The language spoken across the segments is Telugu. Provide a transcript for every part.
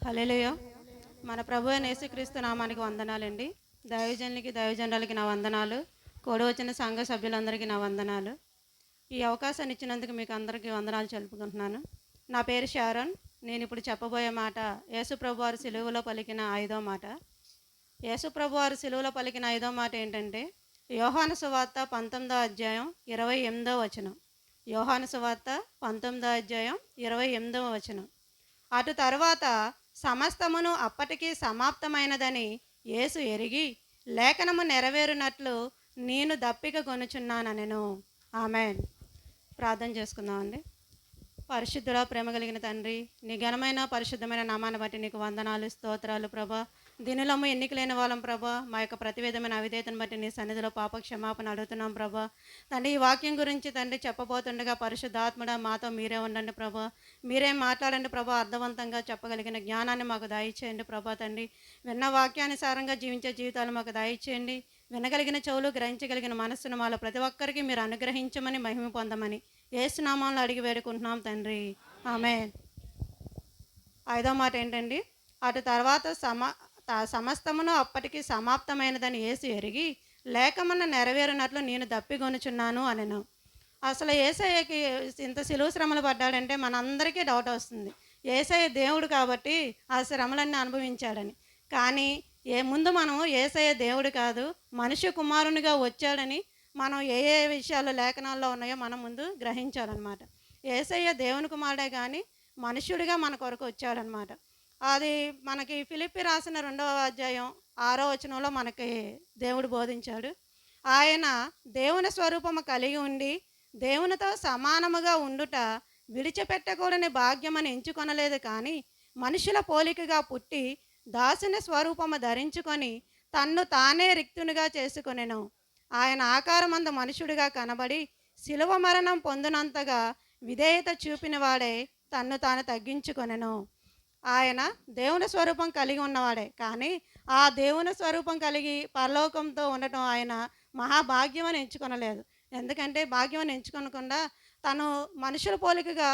హల్లెలూయా. మన ప్రభు అయిన యేసుక్రీస్తు నామానికి వందనాలండి. దైవజనులకి నా వందనాలు. కూడి వచ్చిన సంఘ సభ్యులందరికీ నా వందనాలు. ఈ అవకాశాన్ని ఇచ్చినందుకు మీకు అందరికీ వందనాలు తెలుపుకుంటున్నాను. నా పేరు షారోన్. నేను ఇప్పుడు చెప్పబోయే మాట యేసు ప్రభు వారు సిలువలో పలికిన 5వ మాట. యేసు ప్రభు వారు సిలువలో పలికిన 5వ మాట ఏంటంటే యోహాను సువార్త 19వ అధ్యాయం 28వ వచనం. యోహాను సువార్త 19వ అధ్యాయం 28వ వచనం. అటు తరువాత సమస్తమును అప్పటికి సమాప్తమైనదని యేసు ఎరిగి లేఖనము నెరవేరునట్లు నేను దప్పిక కొనుచున్నానెను. ఆమెన్. ప్రార్థన చేసుకుందామండి. పరిశుద్ధుడా, ప్రేమ కలిగిన తండ్రి, నీ ఘనమైన పరిశుద్ధమైన నామాన్ని బట్టి నీకు వందనాలు, స్తోత్రాలు ప్రభా. దీనిలోము ఎన్నికలేని వాళ్ళం ప్రభా. మా యొక్క ప్రతివిధమైన అవిధేతను బట్టి నీ సన్నిధిలో పాప క్షమాపణ అడుగుతున్నాం ప్రభా. తండ్రి, ఈ వాక్యం గురించి తండ్రి చెప్పబోతుండగా పరిశుద్ధాత్ముడా మాతో మీరే ఉండండి ప్రభా. మీరే మాట్లాడండి ప్రభా. అర్థవంతంగా చెప్పగలిగిన జ్ఞానాన్ని మాకు దయచేయండి ప్రభా. తండ్రి, విన్న వాక్యానుసారంగా జీవించే జీవితాలు మాకు దయచేయండి. వినగలిగిన చెవులు, గ్రహించగలిగిన మనస్సును మాలో ప్రతి ఒక్కరికి మీరు అనుగ్రహించమని, మహిమ పొందమని యేసునామంలో అడిగి వేడుకుంటున్నాం తండ్రి. ఆమేన్. 5వ మాట ఏంటండి? అటు తర్వాత సమస్తమును అప్పటికి సమాప్తమైనదని యేసు ఎరిగి లేఖమున నెరవేరినట్లు నేను దప్పిగొనుచున్నాను అనెను. అసలు యేసయ్యకి ఇంత సిలువ శ్రమలు పడ్డాడంటే మనందరికీ డౌట్ వస్తుంది. యేసయ్య దేవుడు కాబట్టి ఆ శ్రమలన్నీ అనుభవించాడని. కానీ ముందు మనం యేసయ్య దేవుడు కాదు, మనుష్య కుమారునిగా వచ్చాడని మనం ఏ ఏ విషయాలు లేఖనాల్లో ఉన్నాయో మనం ముందు గ్రహించాలన్నమాట. యేసయ్య దేవుని కుమారుడే కానీ మనుష్యుడిగా మన కొరకు వచ్చాడనమాట. అది మనకి ఫిలిప్పి రాసిన 2వ అధ్యాయం 6వ వచనంలో మనకి దేవుడు బోధించాడు. ఆయన దేవుని స్వరూపము కలిగి ఉండి దేవునితో సమానముగా ఉండుట విడిచిపెట్టకూడని భాగ్యమని ఎంచుకొనలేదు, కానీ మనుషుల పోలికగా పుట్టి దాసుని స్వరూపము ధరించుకొని తన్ను తానే రిక్తునిగా చేసుకొనెను. ఆయన ఆకారమందు మనుషుడిగా కనబడి శిలువ మరణం పొందినంతగా విధేయత చూపిన వాడే తన్ను తాను తగ్గించుకొనెను. ఆయన దేవుని స్వరూపం కలిగి ఉన్నవాడే, కానీ ఆ దేవుని స్వరూపం కలిగి పరలోకంతో ఉండటం ఆయన మహాభాగ్యం అని ఎంచుకొనలేదు. ఎందుకంటే భాగ్యం అని ఎంచుకొనకుండా తను మనుషుల పోలికగా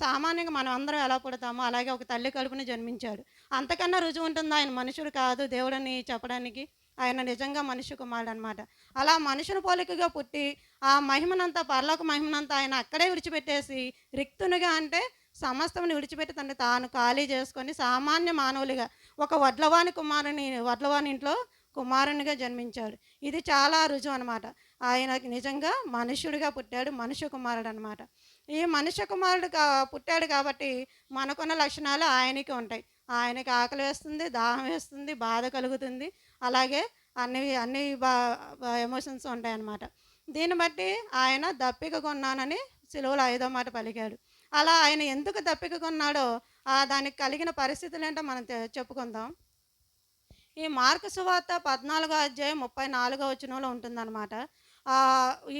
సామాన్యంగా మనం అందరం ఎలా పుడతామో అలాగే ఒక తల్లి కడుపుని జన్మించాడు. అంతకన్నా రుజువు ఉంటుంది ఆయన మనుషుడు కాదు దేవుడని చెప్పడానికి. ఆయన నిజంగా మనిషి కుమారుడు అనమాట. అలా మనుషుల పోలికగా పుట్టి ఆ మహిమనంతా, పరలోక మహిమనంతా ఆయన అక్కడే విడిచిపెట్టేసి రిక్తునిగా, అంటే సమస్తముని విడిచిపెట్టి తను తాను ఖాళీ చేసుకొని సామాన్య మానవులుగా ఒక వడ్లవాని ఇంట్లో కుమారునిగా జన్మించాడు. ఇది చాలా రుజువు అనమాట. ఆయన నిజంగా మనుష్యుడిగా పుట్టాడు, మనుష్య కుమారుడు అనమాట. ఈ మనుష్య కుమారుడు పుట్టాడు కాబట్టి మనకున్న లక్షణాలు ఆయనకి ఉంటాయి. ఆయనకి ఆకలి వేస్తుంది, దాహం వేస్తుంది, బాధ కలుగుతుంది, అలాగే అన్ని అన్ని ఎమోషన్స్ ఉంటాయన్నమాట. దీన్ని బట్టి ఆయన దప్పిక కొన్నానని సిలువలో 5వ మాట పలికాడు. అలా ఆయన ఎందుకు దప్పిక కొన్నాడో దానికి కలిగిన పరిస్థితులు ఏంటో మనం చెప్పుకుందాం. ఈ మార్కు సువార్త 14వ అధ్యాయం 34వ వచనంలో ఉంటుందన్నమాట.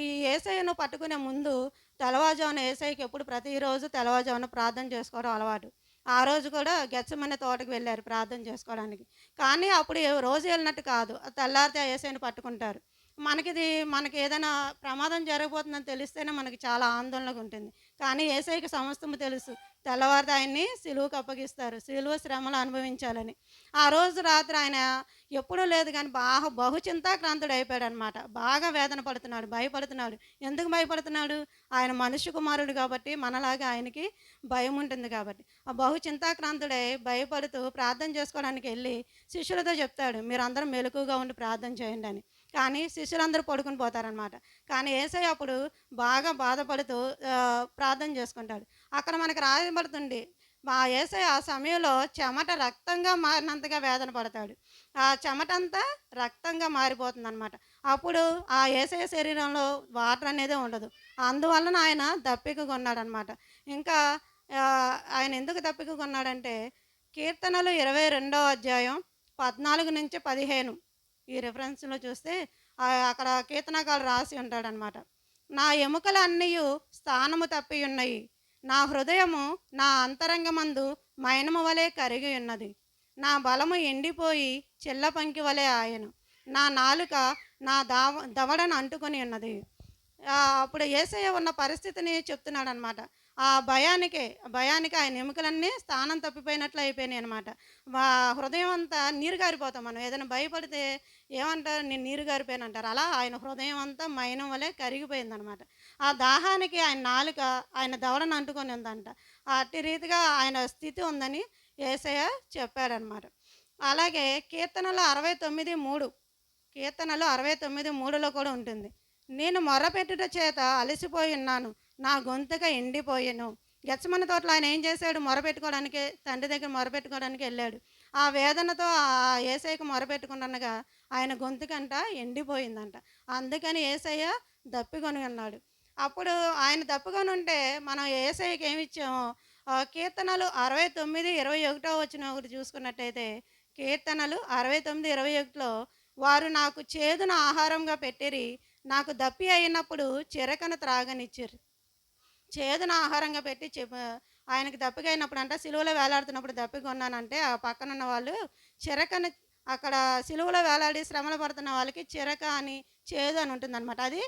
ఈ యేసయ్యను పట్టుకునే ముందు తెల్లవారుజామున యేసయ్యకి ఎప్పుడు ప్రతిరోజు తెల్లవారుజామున ప్రార్థన చేసుకోవడం అలవాటు. ఆ రోజు కూడా గెత్సెమనే తోటకి వెళ్ళారు ప్రార్థన చేసుకోవడానికి. కానీ అప్పుడు రోజు వెళ్ళినట్టు కాదు, తెల్లారితే ఆ యేసయ్యను పట్టుకుంటారు. మనకి ఏదైనా ప్రమాదం జరగబోతుందని తెలిస్తేనే మనకి చాలా ఆందోళనగా ఉంటుంది. కానీ యేసయ్యకి సమస్తము తెలుసు. తెల్లవారితే ఆయన్ని సిలువకు అప్పగిస్తారు, సిలువ శ్రమలు అనుభవించాలని. ఆ రోజు రాత్రి ఆయన ఎప్పుడూ లేదు కానీ బహు చింతాక్రాంతుడు అయిపోయాడు అనమాట. బాగా వేదన పడుతున్నాడు, భయపడుతున్నాడు. ఎందుకు భయపడుతున్నాడు? ఆయన మనుష్య కుమారుడు కాబట్టి, మనలాగా ఆయనకి భయం ఉంటుంది కాబట్టి. ఆ బహు చింతాక్రాంతుడై భయపడుతూ ప్రార్థన చేసుకోవడానికి వెళ్ళి శిష్యులతో చెప్తాడు, మీరందరూ మెలకువగా ఉండి ప్రార్థన చేయండి అని. కానీ శిష్యులందరూ పడుకుని పోతారనమాట. కానీ యేసయ్య అప్పుడు బాగా బాధపడుతూ ప్రార్థన చేసుకుంటాడు. అక్కడ మనకు రాయబడుతుంది, మా యేసయ్య ఆ సమయంలో చెమట రక్తంగా మారినంతగా వేదన పడతాడు. ఆ చెమటంతా రక్తంగా మారిపోతుందన్నమాట. అప్పుడు ఆ యేసయ్య శరీరంలో వాటర్ అనేదే ఉండదు. అందువలన ఆయన దప్పిక కొన్నాడనమాట. ఇంకా ఆయన ఎందుకు దప్పిక కొన్నాడంటే కీర్తనలు 22వ అధ్యాయం 14-15 ఈ రిఫరెన్స్లో చూస్తే అక్కడ కీర్తనకాలు రాసి ఉంటాడనమాట. నా ఎముకలన్నీయు స్థానము తప్పి ఉన్నాయి, నా హృదయము నా అంతరంగమందు మైనము వలె కరిగి ఉన్నది, నా బలము ఎండిపోయి చిల్లపంకి వలె ఆయను, నా నాలుక నా దవడను అంటుకొని ఉన్నది. అప్పుడు యేసయ్య ఉన్న పరిస్థితిని చెప్తున్నాడు అనమాట. ఆ భయానికి ఆయన ఎముకలన్నీ స్థానం తప్పిపోయినట్లు అయిపోయినాయి అనమాట. హృదయం అంతా నీరు గారిపోతాం మనం. ఏదైనా భయపడితే ఏమంటారు? నేను నీరు గారిపోయానంటారు. అలా ఆయన హృదయం అంతా మైనం వలె కరిగిపోయిందనమాట. ఆ దాహానికి ఆయన నాలుక ఆయన దవడను అంటుకొని ఉందంట. అట్టి రీతిగా ఆయన స్థితి ఉందని యేసయ్య చెప్పాడనమాట. అలాగే కీర్తనలు 69:3 కీర్తనలు 69:3లో కూడా ఉంటుంది. నేను మొర్రపెట్టుట చేత అలసిపోయి ఉన్నాను, నా గొంతుక ఎండిపోయెను. గెత్సేమనే తోటలో ఆయన ఏం చేశాడు? మొరపెట్టుకోవడానికి, తండ్రి దగ్గర మొరపెట్టుకోవడానికి వెళ్ళాడు. ఆ వేదనతో యేసయ్యకు మొరపెట్టుకుంటుండగా ఆయన గొంతుకంట ఎండిపోయిందంట. అందుకని యేసయ్య దప్పికొని ఉన్నాడు. అప్పుడు ఆయన దప్పుకొని ఉంటే మనం యేసయ్యకి ఏమి ఇచ్చామో, కీర్తనలు 69:21 వచనం ఒకటి చూసుకున్నట్టయితే, కీర్తనలు 69:21లో వారు నాకు చేదున ఆహారంగా పెట్టిరి, నాకు దప్పి అయినప్పుడు చిరకను త్రాగనిచ్చిరి. చేదున ఆహారంగా పెట్టి ఆయనకి దప్పిక అయినప్పుడు అంట సిలువలో వేలాడుతున్నప్పుడు దప్పిక ఉన్నానంటే ఆ పక్కనున్న వాళ్ళు చిరకని, అక్కడ సిలువలో వేలాడి శ్రమలు పడుతున్న వాళ్ళకి చిరక అని, చేదు అని ఉంటుందన్నమాట. అది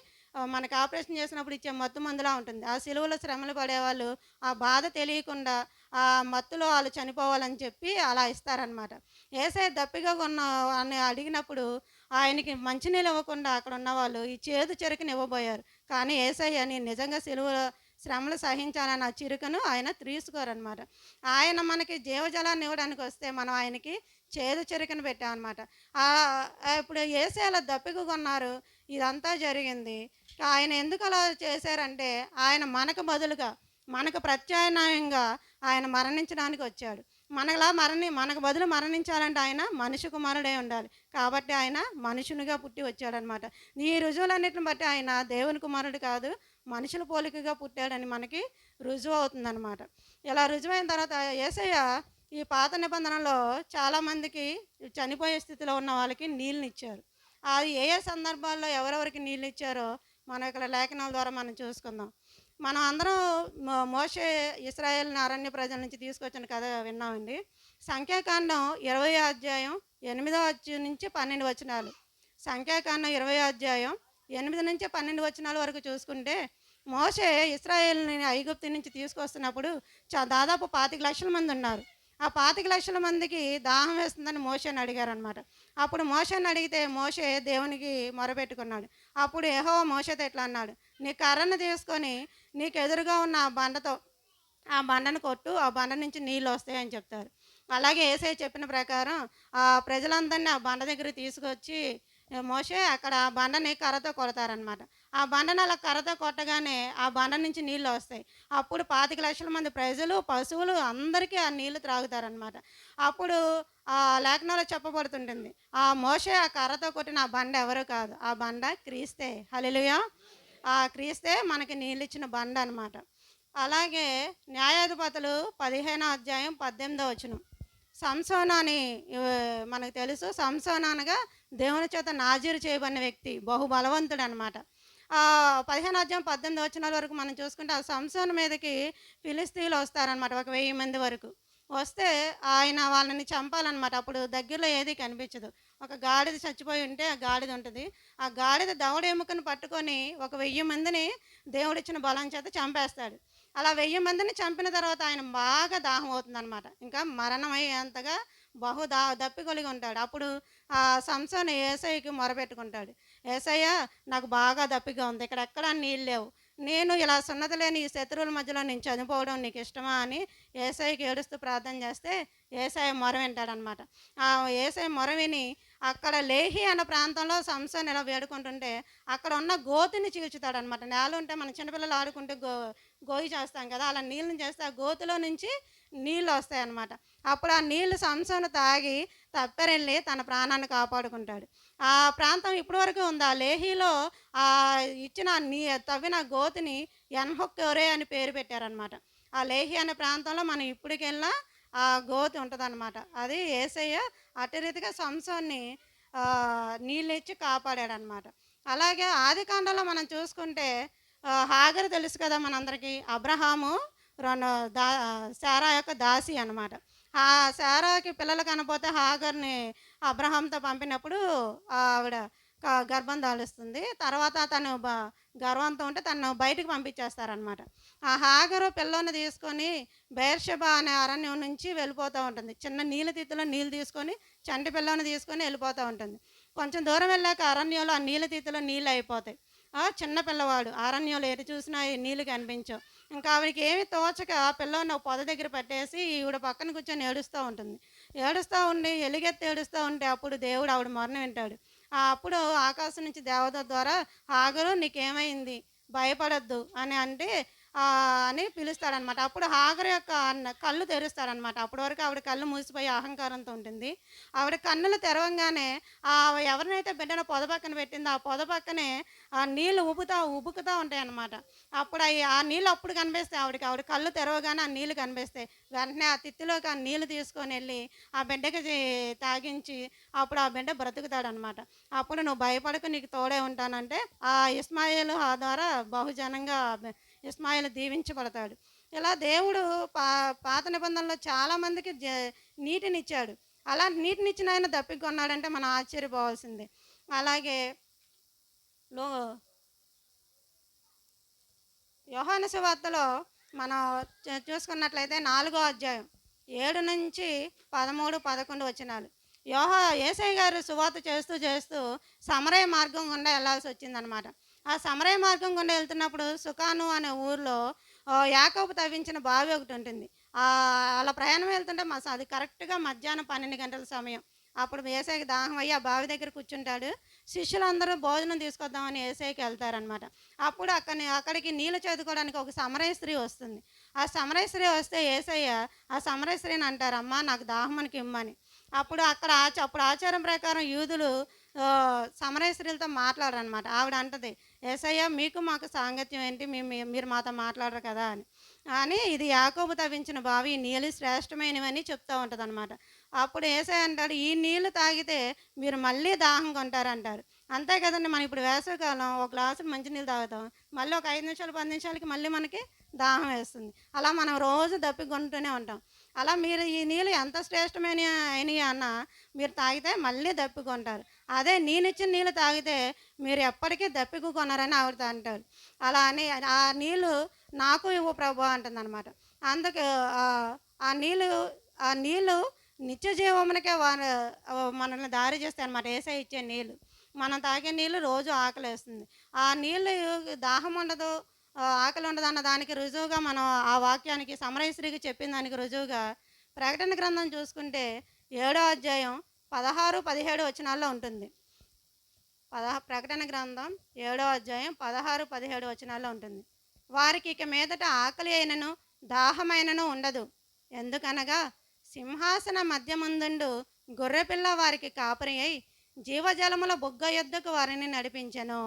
మనకి ఆపరేషన్ చేసినప్పుడు ఇచ్చే మత్తు మందులా ఉంటుంది. ఆ సిలువలో శ్రమలు పడేవాళ్ళు ఆ బాధ తెలియకుండా ఆ మత్తులో వాళ్ళు చనిపోవాలని చెప్పి అలా ఇస్తారనమాట. యేసయ్య దప్పిగా ఉన్న అని అడిగినప్పుడు ఆయనకి మంచినీళ్ళు ఇవ్వకుండా అక్కడ ఉన్నవాళ్ళు ఈ చేదు చెరుకుని ఇవ్వబోయారు. కానీ యేసయ్య నేను నిజంగా సిలువలో శ్రమలు సహించాలని ఆ చిరుకను ఆయన తీసుకోరనమాట. ఆయన మనకి జీవజలాన్ని ఇవ్వడానికి వస్తే మనం ఆయనకి చేదు చెరుకును పెట్టామన్నమాట. ఇప్పుడు యేసయ్య అలా దప్పికగా ఉన్నారు. ఇదంతా జరిగింది. ఆయన ఎందుకు అలా చేశారంటే ఆయన మనకు బదులుగా, మనకు ప్రత్యామ్నాయంగా ఆయన మరణించడానికి వచ్చాడు. మనకు బదులు మరణించాలంటే ఆయన మనిషి కుమారుడై ఉండాలి. కాబట్టి ఆయన మనుషునిగా పుట్టి వచ్చాడనమాట. ఈ రుజువులన్నిటిని బట్టి ఆయన దేవుని కుమారుడు కాదు, మనుషుల పోలికగా పుట్టాడని మనకి రుజువు అవుతుందన్నమాట. ఇలా రుజువైన తర్వాత యేసయ్య ఈ పాత నిబంధనలో చాలామందికి చనిపోయే స్థితిలో ఉన్న వాళ్ళకి నీళ్ళనిచ్చారు. అది ఏ ఏ సందర్భాల్లో ఎవరెవరికి నీళ్ళు ఇచ్చారో మనం ఇక్కడ లేఖనాల ద్వారా మనం చూసుకుందాం. మనం అందరం మోషే ఇశ్రాయేలుని అరణ్య ప్రజల నుంచి తీసుకొచ్చిన కథ విన్నామండి. సంఖ్యాకాండం 20 అధ్యాయం 8వ అధ్యాయం నుంచి 12 వచనాలు. సంఖ్యాకాండం 20 అధ్యాయం 8 నుంచి 12 వచనాల వరకు చూసుకుంటే, మోషే ఇశ్రాయేలుని ఐగుప్తు నుంచి తీసుకొస్తున్నప్పుడు దాదాపు 25,00,000 మంది ఉన్నారు. ఆ 25,00,000 మందికి దాహం వేస్తుందని మోషేని అడిగారనమాట. అప్పుడు మోషేని అడిగితే మోషే దేవునికి మొరపెట్టుకున్నాడు. అప్పుడు యెహోవా మోషేతో ఇట్లా అన్నాడు, నీ కర్రను తీసుకొని నీకు ఎదురుగా ఉన్న ఆ బండను కొట్టు, ఆ బండ నుంచి నీళ్ళు వస్తాయని చెప్తారు. అలాగే యేసయ్య చెప్పిన ప్రకారం ఆ ప్రజలందరినీ ఆ బండ దగ్గరికి తీసుకొచ్చి మోషే అక్కడ ఆ బండని కర్రతో కొడతారనమాట. ఆ బండను అలా కర్రతో కొట్టగానే ఆ బండ నుంచి నీళ్ళు వస్తాయి. అప్పుడు 25,00,000 మంది ప్రజలు, పశువులు అందరికీ ఆ నీళ్లు త్రాగుతారనమాట. అప్పుడు ఆ లేఖనాల్లో చెప్పబడుతుంటుంది, ఆ మోషే ఆ కర్రతో కొట్టిన ఆ బండ ఎవరు కాదు, ఆ బండ క్రీస్తే. హల్లెలూయా. ఆ క్రీస్తే మనకి నీళ్ళిచ్చిన బండ అనమాట. అలాగే న్యాయాధిపతులు 15వ అధ్యాయం 18వ వచనం. సంసోను అని మనకు తెలుసు. సంసోను అనగా దేవుని చేత నాజీరు చేయబడిన వ్యక్తి, బహుబలవంతుడు అనమాట. 15వ అధ్యాయం 18 వచనాల వరకు మనం చూసుకుంటే ఆ సంసోను మీదకి ఫిలిస్తీయులు వస్తారనమాట, ఒక 1000 మంది వరకు. వస్తే ఆయన వాళ్ళని చంపాలన్నమాట. అప్పుడు దగ్గరలో ఏది కనిపించదు. ఒక గాడిద చచ్చిపోయి ఉంటే ఆ గాడిద ఉంటుంది. ఆ గాడిద దవడ ఎముకను పట్టుకొని ఒక 1000 మందిని దేవుడిచ్చిన బలం చేత చంపేస్తాడు. అలా 1000 మందిని చంపిన తర్వాత ఆయన బాగా దాహం అవుతుందన్నమాట. ఇంకా మరణమయ్యేంతగా దప్పికొలిగి ఉంటాడు. అప్పుడు ఆ సంసోను యేసయ్యకి మొరపెట్టుకుంటాడు. యేసయ్య, నాకు బాగా దప్పిగా ఉంది, ఇక్కడ ఎక్కడా నీళ్ళు లేవు, నేను ఇలా సున్నతి లేని ఈ శత్రువుల మధ్యలో నేను చనిపోవడం నీకు ఇష్టమా అని యేసయ్యకి ఏడుస్తూ ప్రార్థన చేస్తే యేసయ్య మొర వింటాడనమాట. ఆ యేసయ్య మొర విని అక్కడ లేహి అన్న ప్రాంతంలో సంసోను ఇలా వేడుకుంటుంటే అక్కడ ఉన్న గోతిని చీల్చుతాడనమాట. నేల ఉంటే మన చిన్నపిల్లలు ఆడుకుంటే గోయి చేస్తాం కదా, అలా నీళ్ళని చేస్తే ఆ గోతిలో నుంచి నీళ్ళు వస్తాయన్నమాట. అప్పుడు ఆ నీళ్లు సంసోను తాగి తప్పెరెళ్ళి తన ప్రాణాన్ని కాపాడుకుంటాడు. ఆ ప్రాంతం ఇప్పటి వరకు ఉంది. ఆ లేహీలో ఆ ఇచ్చిన తవ్విన గోతిని ఎన్హొక్కోరే అని పేరు పెట్టారనమాట. ఆ లేహి అనే ప్రాంతంలో మనం ఇప్పటికెళ్ళినా ఆ గోతి ఉంటుందన్నమాట. అది యేసయ్య అట్టి రీతిగా సంసోన్ని నీళ్ళిచ్చి కాపాడాడనమాట. అలాగే ఆదికాండంలో మనం చూసుకుంటే హాగరు తెలుసు కదా మనందరికీ. అబ్రహాము రెండు దా శారా యొక్క దాసి అనమాట. ఆ శారాకి పిల్లలు కనపోతే హాగర్ని అబ్రహాంతో పంపినప్పుడు ఆవిడ గర్భం దాలుస్తుంది. తర్వాత తను గర్వంతో ఉంటే తనను బయటకు పంపించేస్తారనమాట. ఆ హాగరు పిల్లోని తీసుకొని బెయేర్షెబా అనే అరణ్యం నుంచి వెళ్ళిపోతూ ఉంటుంది. చిన్న నీళ్ళ తిత్తిలో నీళ్ళు తీసుకొని చంటి పిల్లోని తీసుకొని వెళ్ళిపోతూ ఉంటుంది. కొంచెం దూరం వెళ్ళాక అరణ్యంలో ఆ నీళ్ళ తిత్తిలో నీళ్ళు అయిపోతాయి. చిన్న పిల్లవాడు అరణ్యంలో ఎటు చూసినా ఈ నీళ్ళు కనిపించవు. ఇంకా ఆవిడకి ఏమి తోచక ఆ పిల్లోని ఒక పొద దగ్గర పెట్టేసి ఈవిడ పక్కన కూర్చొని ఏడుస్తూ ఉంటుంది. ఏడుస్తూ ఉండి ఎలుగెత్తి ఏడుస్తూ ఉంటే అప్పుడు దేవుడు ఆవిడ మొర్ర వింటాడు. అప్పుడు ఆకాశం నుంచి దేవదూత ద్వారా హాగరు నీకేమైంది, భయపడొద్దు అని అంటే అని పిలుస్తాడనమాట. అప్పుడు హాగరు యొక్క కళ్ళు తెరుస్తాడనమాట. అప్పటి వరకు ఆవిడ కళ్ళు మూసిపోయి అహంకారంతో ఉంటుంది. ఆవిడ కన్నులు తెరవంగానే ఎవరినైతే బిడ్డను పొద పక్కన పెట్టిందో ఆ పొద పక్కనే ఆ నీళ్ళు ఉబుకుతూ ఉంటాయన్నమాట. అప్పుడు ఆ నీళ్ళు అప్పుడు కనిపిస్తాయి ఆవిడకి. ఆవిడ కళ్ళు తెరవగానే ఆ నీళ్ళు కనిపిస్తాయి. వెంటనే ఆ తిత్తిలోకి ఆ నీళ్ళు తీసుకొని వెళ్ళి ఆ బిడ్డకి తాగించి అప్పుడు ఆ బిడ్డ బ్రతుకుతాడనమాట. అప్పుడు నువ్వు భయపడకు, నీకు తోడే ఉంటానంటే ఆ ఇస్మాయిలు ఆ ద్వారా బహుజనంగా ఇస్మాయిల్ దీవించబడతాడు. ఇలా దేవుడు పాత నిబంధనలో చాలామందికి నీటినిచ్చాడు. అలా నీటినిచ్చిన ఆయన దప్పికొన్నాడంటే మనం ఆశ్చర్యపోవాల్సిందే. అలాగే లో యోహాను సువార్తలో మనం చూసుకున్నట్లయితే 4వ అధ్యాయం 7-13, 11 వచనాలు. యేసయ్య గారు సువార్త చేస్తూ చేస్తూ సమరయ మార్గం గుండా వెళ్ళాల్సి వచ్చిందనమాట. ఆ సమరయ మార్గం గుండా వెళ్తున్నప్పుడు సుకాను అనే ఊరిలో యాకోబు తవ్వించిన బావి ఒకటి ఉంటుంది. అలా ప్రయాణం వెళ్తుంటే అది కరెక్ట్గా మధ్యాహ్నం 12 గంటల సమయం. అప్పుడు యేసయ్యకి దాహం అయ్యి ఆ బావి దగ్గర కూర్చుంటాడు. శిష్యులందరూ భోజనం తీసుకొద్దామని యేసయ్యకి వెళ్తారనమాట. అప్పుడు అక్కడికి నీళ్ళు చదువుకోవడానికి ఒక సమరయ స్త్రీ వస్తుంది. ఆ సమరయ స్త్రీ వస్తే యేసయ్య ఆ సమరయ స్త్రీని అంటారు, అమ్మా నాకు దాహమునికి ఇమ్మని. అప్పుడు అప్పుడు ఆచారం ప్రకారం యూదులు సమరయ స్త్రీలతో మాట్లాడరనమాట. ఆవిడ అంటది, యేసయ్య మీకు మాకు సాంగత్యం ఏంటి, మీరు మాతో మాట్లాడరు కదా అని. ఇది యాకోబు తవ్వించిన బావి, ఈ నీళ్ళు శ్రేష్టమైనవని చెప్తూ ఉంటుంది అనమాట. అప్పుడు యేసయ్య అంటాడు, ఈ నీళ్లు తాగితే మీరు మళ్ళీ దాహం కొంటారంటారు. అంతే కదండి, మనం ఇప్పుడు వేసవికాలం ఒక గ్లాసు మంచినీళ్ళు తాగుతాం, మళ్ళీ ఒక 5 నిమిషాలు 10 నిమిషాలకి మళ్ళీ మనకి దాహం వేస్తుంది. అలా మనం రోజు దప్పికొంటూనే ఉంటాం. అలా మీరు ఈ నీళ్ళు ఎంత శ్రేష్టమైన అయినవి అన్నా మీరు తాగితే మళ్ళీ దప్పికొంటారు. అదే నేనిచ్చిన నీళ్ళు తాగితే మీరు ఎప్పటికీ దప్పికొనరని ఆవిడతో అంటారు. అలా అని ఆ నీళ్ళు నాకు ఇవ్వు ప్రభు అంటుందన్నమాట. అందుకు ఆ నీళ్ళు నిత్య జీవమునకే మనల్ని దారి చేస్తాయి అన్నమాట. యేసయ్య ఇచ్చే నీళ్ళు, మనం తాగే నీళ్ళు రోజు ఆకలేస్తుంది. ఆ నీళ్ళు దాహం ఉండదు, ఆకలి ఉండదు అన్న దానికి రుజువుగా మనం ఆ వాక్యానికి సమరయ స్త్రీకి చెప్పిన దానికి రుజువుగా ప్రకటన గ్రంథం చూసుకుంటే 7వ అధ్యాయం 16, 17 వచనాల్లో ఉంటుంది. ప్రకటన గ్రంథం 7వ అధ్యాయం 16, 17 వచనాల్లో ఉంటుంది. వారికి ఇక మీదట ఆకలి అయినను దాహమైనను ఉండదు, ఎందుకనగా సింహాసన మధ్య ముందుండు గొర్రెపిల్ల వారికి కాపరి అయి జీవజలముల బుగ్గ యొద్దకు వారిని నడిపించెను.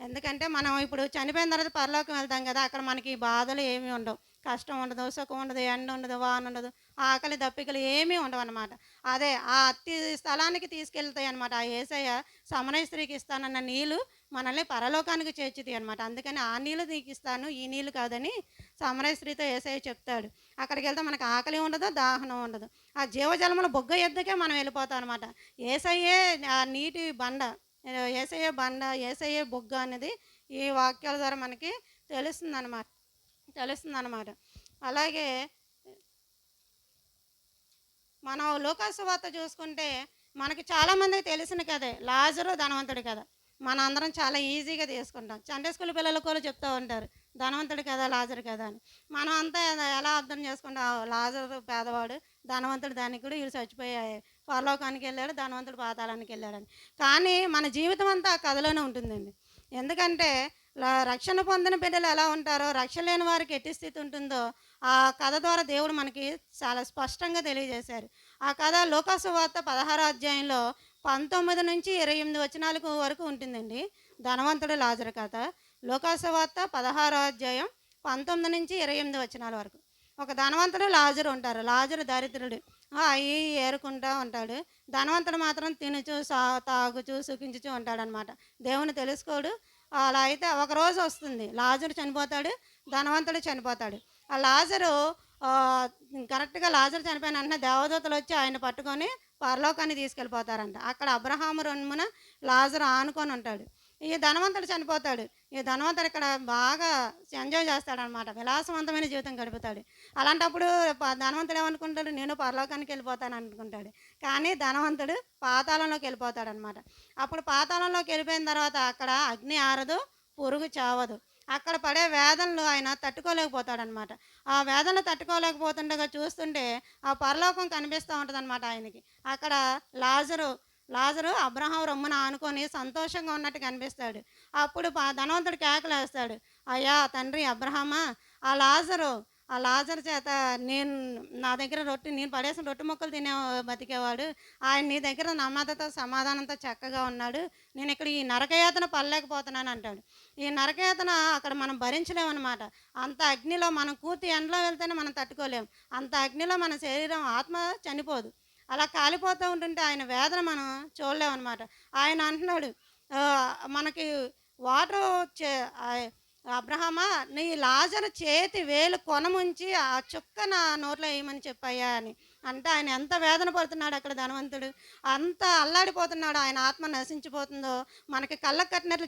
ఎందుకంటే మనం ఇప్పుడు చనిపోయిన తర్వాత పరలోకం వెళ్తాం కదా, అక్కడ మనకి బాధలు ఏమీ ఉండవు, కష్టం ఉండదు, సుఖం ఉండదు, ఎండ ఉండదు, వాన ఉండదు, ఆకలి దప్పికలు ఏమీ ఉండవు అనమాట. అదే ఆ అతి స్థలానికి తీసుకెళ్తాయి అనమాట. ఆ యేసయ్య సమరయ స్త్రీకి ఇస్తానన్న నీళ్ళు మనల్ని పరలోకానికి చేర్చుతాయి అనమాట. అందుకని ఆ నీళ్ళు నీకు ఇస్తాను, ఈ నీళ్ళు కాదని సమరయ స్త్రీతో యేసయ్య చెప్తాడు. అక్కడికి వెళ్తే మనకు ఆకలి ఉండదు, దాహనం ఉండదు, ఆ జీవజలముల బొగ్గ ఎద్దుకే మనం వెళ్ళిపోతాం అనమాట. యేసయ్యే ఆ నీటి బండ, యేసయ్యే బొగ్గ అనేది ఈ వాక్యాల ద్వారా మనకి తెలుస్తుందన్నమాట. అలాగే మనం లూకా సువార్త చూసుకుంటే మనకి చాలామందికి తెలిసిన కదే లాజరు ధనవంతుడి కథ. మన అందరం చాలా ఈజీగా తీసుకుంటాం. సండే స్కూల్ పిల్లలు కూడా చెప్తూ ఉంటారు ధనవంతుడి కదా, లాజరు కదా అని. మనం అంతా ఎలా అర్థం చేసుకుంటాం, లాజరు పేదవాడు, ధనవంతుడు ధనికుడు, వీళ్ళు చచ్చిపోయాయి పరలోకానికి వెళ్ళాడు, ధనవంతుడు పాతాళానికి వెళ్ళాడని. కానీ మన జీవితం అంతా ఆ కథలోనే ఉంటుందండి. ఎందుకంటే రక్షణ పొందిన బిడ్డలు ఎలా ఉంటారో, రక్షణ లేని వారికి ఎట్టి స్థితి ఉంటుందో ఆ కథ ద్వారా దేవుడు మనకి చాలా స్పష్టంగా తెలియజేశారు. ఆ కథ లూకా సువార్త 16వ అధ్యాయంలో 19-28 వచనాల వరకు ఉంటుందండి. ధనవంతుడు లాజరు కథ లూకా సువార్త 16వ అధ్యాయం 19-28 వచనాల వరకు. ఒక ధనవంతుడు లాజరు ఉంటారు. లాజరు దరిద్రుడు, అవి ఏరుకుంటూ ఉంటాడు. ధనవంతుడు మాత్రం తినుచు తాగుచు సుఖించుచు ఉంటాడనమాట. దేవుని తెలుసుకోడు. అలా అయితే ఒకరోజు వస్తుంది, లాజరు చనిపోతాడు, ధనవంతుడు చనిపోతాడు. ఆ లాజరు కరెక్ట్గా లాజరు చనిపోయిన వెంటనే దేవదూతలు వచ్చి ఆయన పట్టుకొని పరలోకాన్ని తీసుకెళ్ళిపోతారంట. అక్కడ అబ్రహాము రొమ్మున లాజరు ఆనుకొని ఉంటాడు. ఈ ధనవంతుడు చనిపోతాడు. ఈ ధనవంతుడు ఇక్కడ బాగా ఎంజాయ్ చేస్తాడనమాట. విలాసవంతమైన జీవితం గడుపుతాడు. అలాంటప్పుడు ధనవంతుడు ఏమనుకుంటాడు, నేను పరలోకానికి వెళ్ళిపోతాను అనుకుంటాడు. కానీ ధనవంతుడు పాతాళంలోకి వెళ్ళిపోతాడనమాట. అప్పుడు పాతాళంలోకి వెళ్ళిపోయిన తర్వాత అక్కడ అగ్ని ఆరదు, పురుగు చావదు. అక్కడ పడే వేదనలు ఆయన తట్టుకోలేకపోతాడనమాట. ఆ వేదనలు తట్టుకోలేకపోతుండగా చూస్తుంటే ఆ పరలోకం కనిపిస్తూ ఉంటుందన్నమాట ఆయనకి. అక్కడ లాజరు లాజరు అబ్రహాం రొమ్మున ఆనుకొని సంతోషంగా ఉన్నట్టు కనిపిస్తాడు. అప్పుడు ధనవంతుడు కేకలేస్తాడు, అయ్యా తండ్రి అబ్రహామా, ఆ లాజరు చేత నా దగ్గర నేను పడేసిన రొట్టె ముక్కలు తినే బతికేవాడు, ఆయన నీ దగ్గర నమ్మదతో సమాధానంతో చక్కగా ఉన్నాడు, నేను ఇక్కడ ఈ నరకయాతన పడలేకపోతున్నాను అంటాడు. ఈ నరకయాతన అక్కడ మనం భరించలేమన్నమాట. అంత అగ్నిలో మనం కూర్తి ఎండలో వెళ్తేనే మనం తట్టుకోలేము. అంత అగ్నిలో మన శరీరం ఆత్మ చనిపోదు. అలా కాలిపోతూ ఉంటుంటే ఆయన వేదన మనం చూడలేమన్నమాట. ఆయన అంటున్నాడు, మనకి వాటర్ అబ్రహామా, నీ లాజరు చేతి వేలు కొనముంచి ఆ చుక్క నా నోట్లో వేయమని చెప్పాయా అని. అంటే ఆయన ఎంత వేదన పడుతున్నాడు అక్కడ ధనవంతుడు, అంత అల్లాడిపోతున్నాడు. ఆయన ఆత్మ నశించిపోతుందో మనకి కళ్ళకు కట్టినట్లు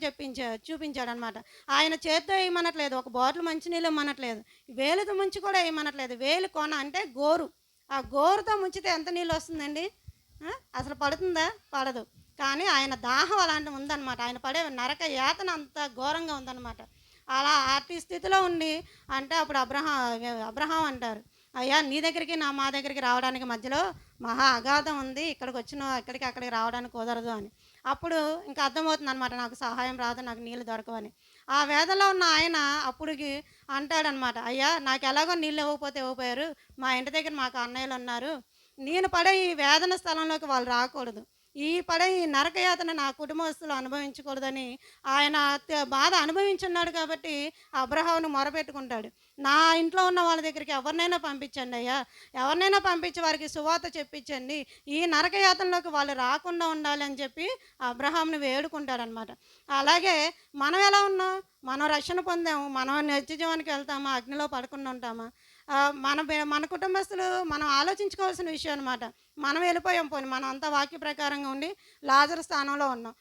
చూపించాడు అనమాట. ఆయన చేత్తో వేయమనట్లేదు, ఒక బాటిల్ మంచినీళ్ళు ఇవ్వమనట్లేదు, వేలుతో ముంచి కూడా వేయమనట్లేదు. వేలు కొన అంటే గోరు, ఆ గోరుతో ముంచితే ఎంత నీళ్ళు వస్తుందండి? అసలు పడుతుందా? పడదు. కానీ ఆయన దాహం అలాంటివి ఉందన్నమాట. ఆయన పడే నరక యాతన అంత ఘోరంగా ఉందన్నమాట. అలా అట్టి స్థితిలో ఉండి అంటే అప్పుడు అబ్రహాం అంటారు, అయ్యా నీ దగ్గరికి మా దగ్గరికి రావడానికి మధ్యలో మహా అగాధం ఉంది, ఇక్కడికి అక్కడికి రావడానికి కుదరదు అని. అప్పుడు ఇంకా అర్థమవుతుంది అనమాట, నాకు సహాయం రాదు, నాకు నీళ్ళు దొరకవని. ఆ వేదనలో ఉన్న ఆయన అప్పుడుకి అంటాడనమాట, అయ్యా నాకు ఎలాగో నీళ్ళు ఇవ్వకపోయారు, మా ఇంటి దగ్గర మాకు అన్నయ్యలు ఉన్నారు, నేను పడే ఈ వేదన స్థలంలోకి వాళ్ళు రాకూడదు, ఈ నరకయాతన నా కుటుంబస్తులు అనుభవించకూడదని ఆయన బాధ అనుభవించున్నాడు. కాబట్టి అబ్రహామును మొరపెట్టుకుంటాడు, నా ఇంట్లో ఉన్న వాళ్ళ దగ్గరికి ఎవరినైనా పంపించండి అయ్యా, ఎవరినైనా పంపించి వారికి సువార్త చెప్పించండి, ఈ నరకయాతనలోకి వాళ్ళు రాకుండా ఉండాలి అని చెప్పి అబ్రహామును వేడుకుంటాడనమాట. అలాగే మనం ఎలా ఉన్నాం? మనం రక్షణ పొందాము, మనం నిత్య జీవానికి వెళ్తామా, అగ్నిలో పడకుండా ఉంటామా? మన కుటుంబస్తులు మనం ఆలోచించుకోవాల్సిన విషయం అనమాట. మనం వెళ్ళిపోయాం, పోనీ మనం అంతా వాక్య ప్రకారంగా ఉండి లాజరు స్థానంలో ఉన్నాం,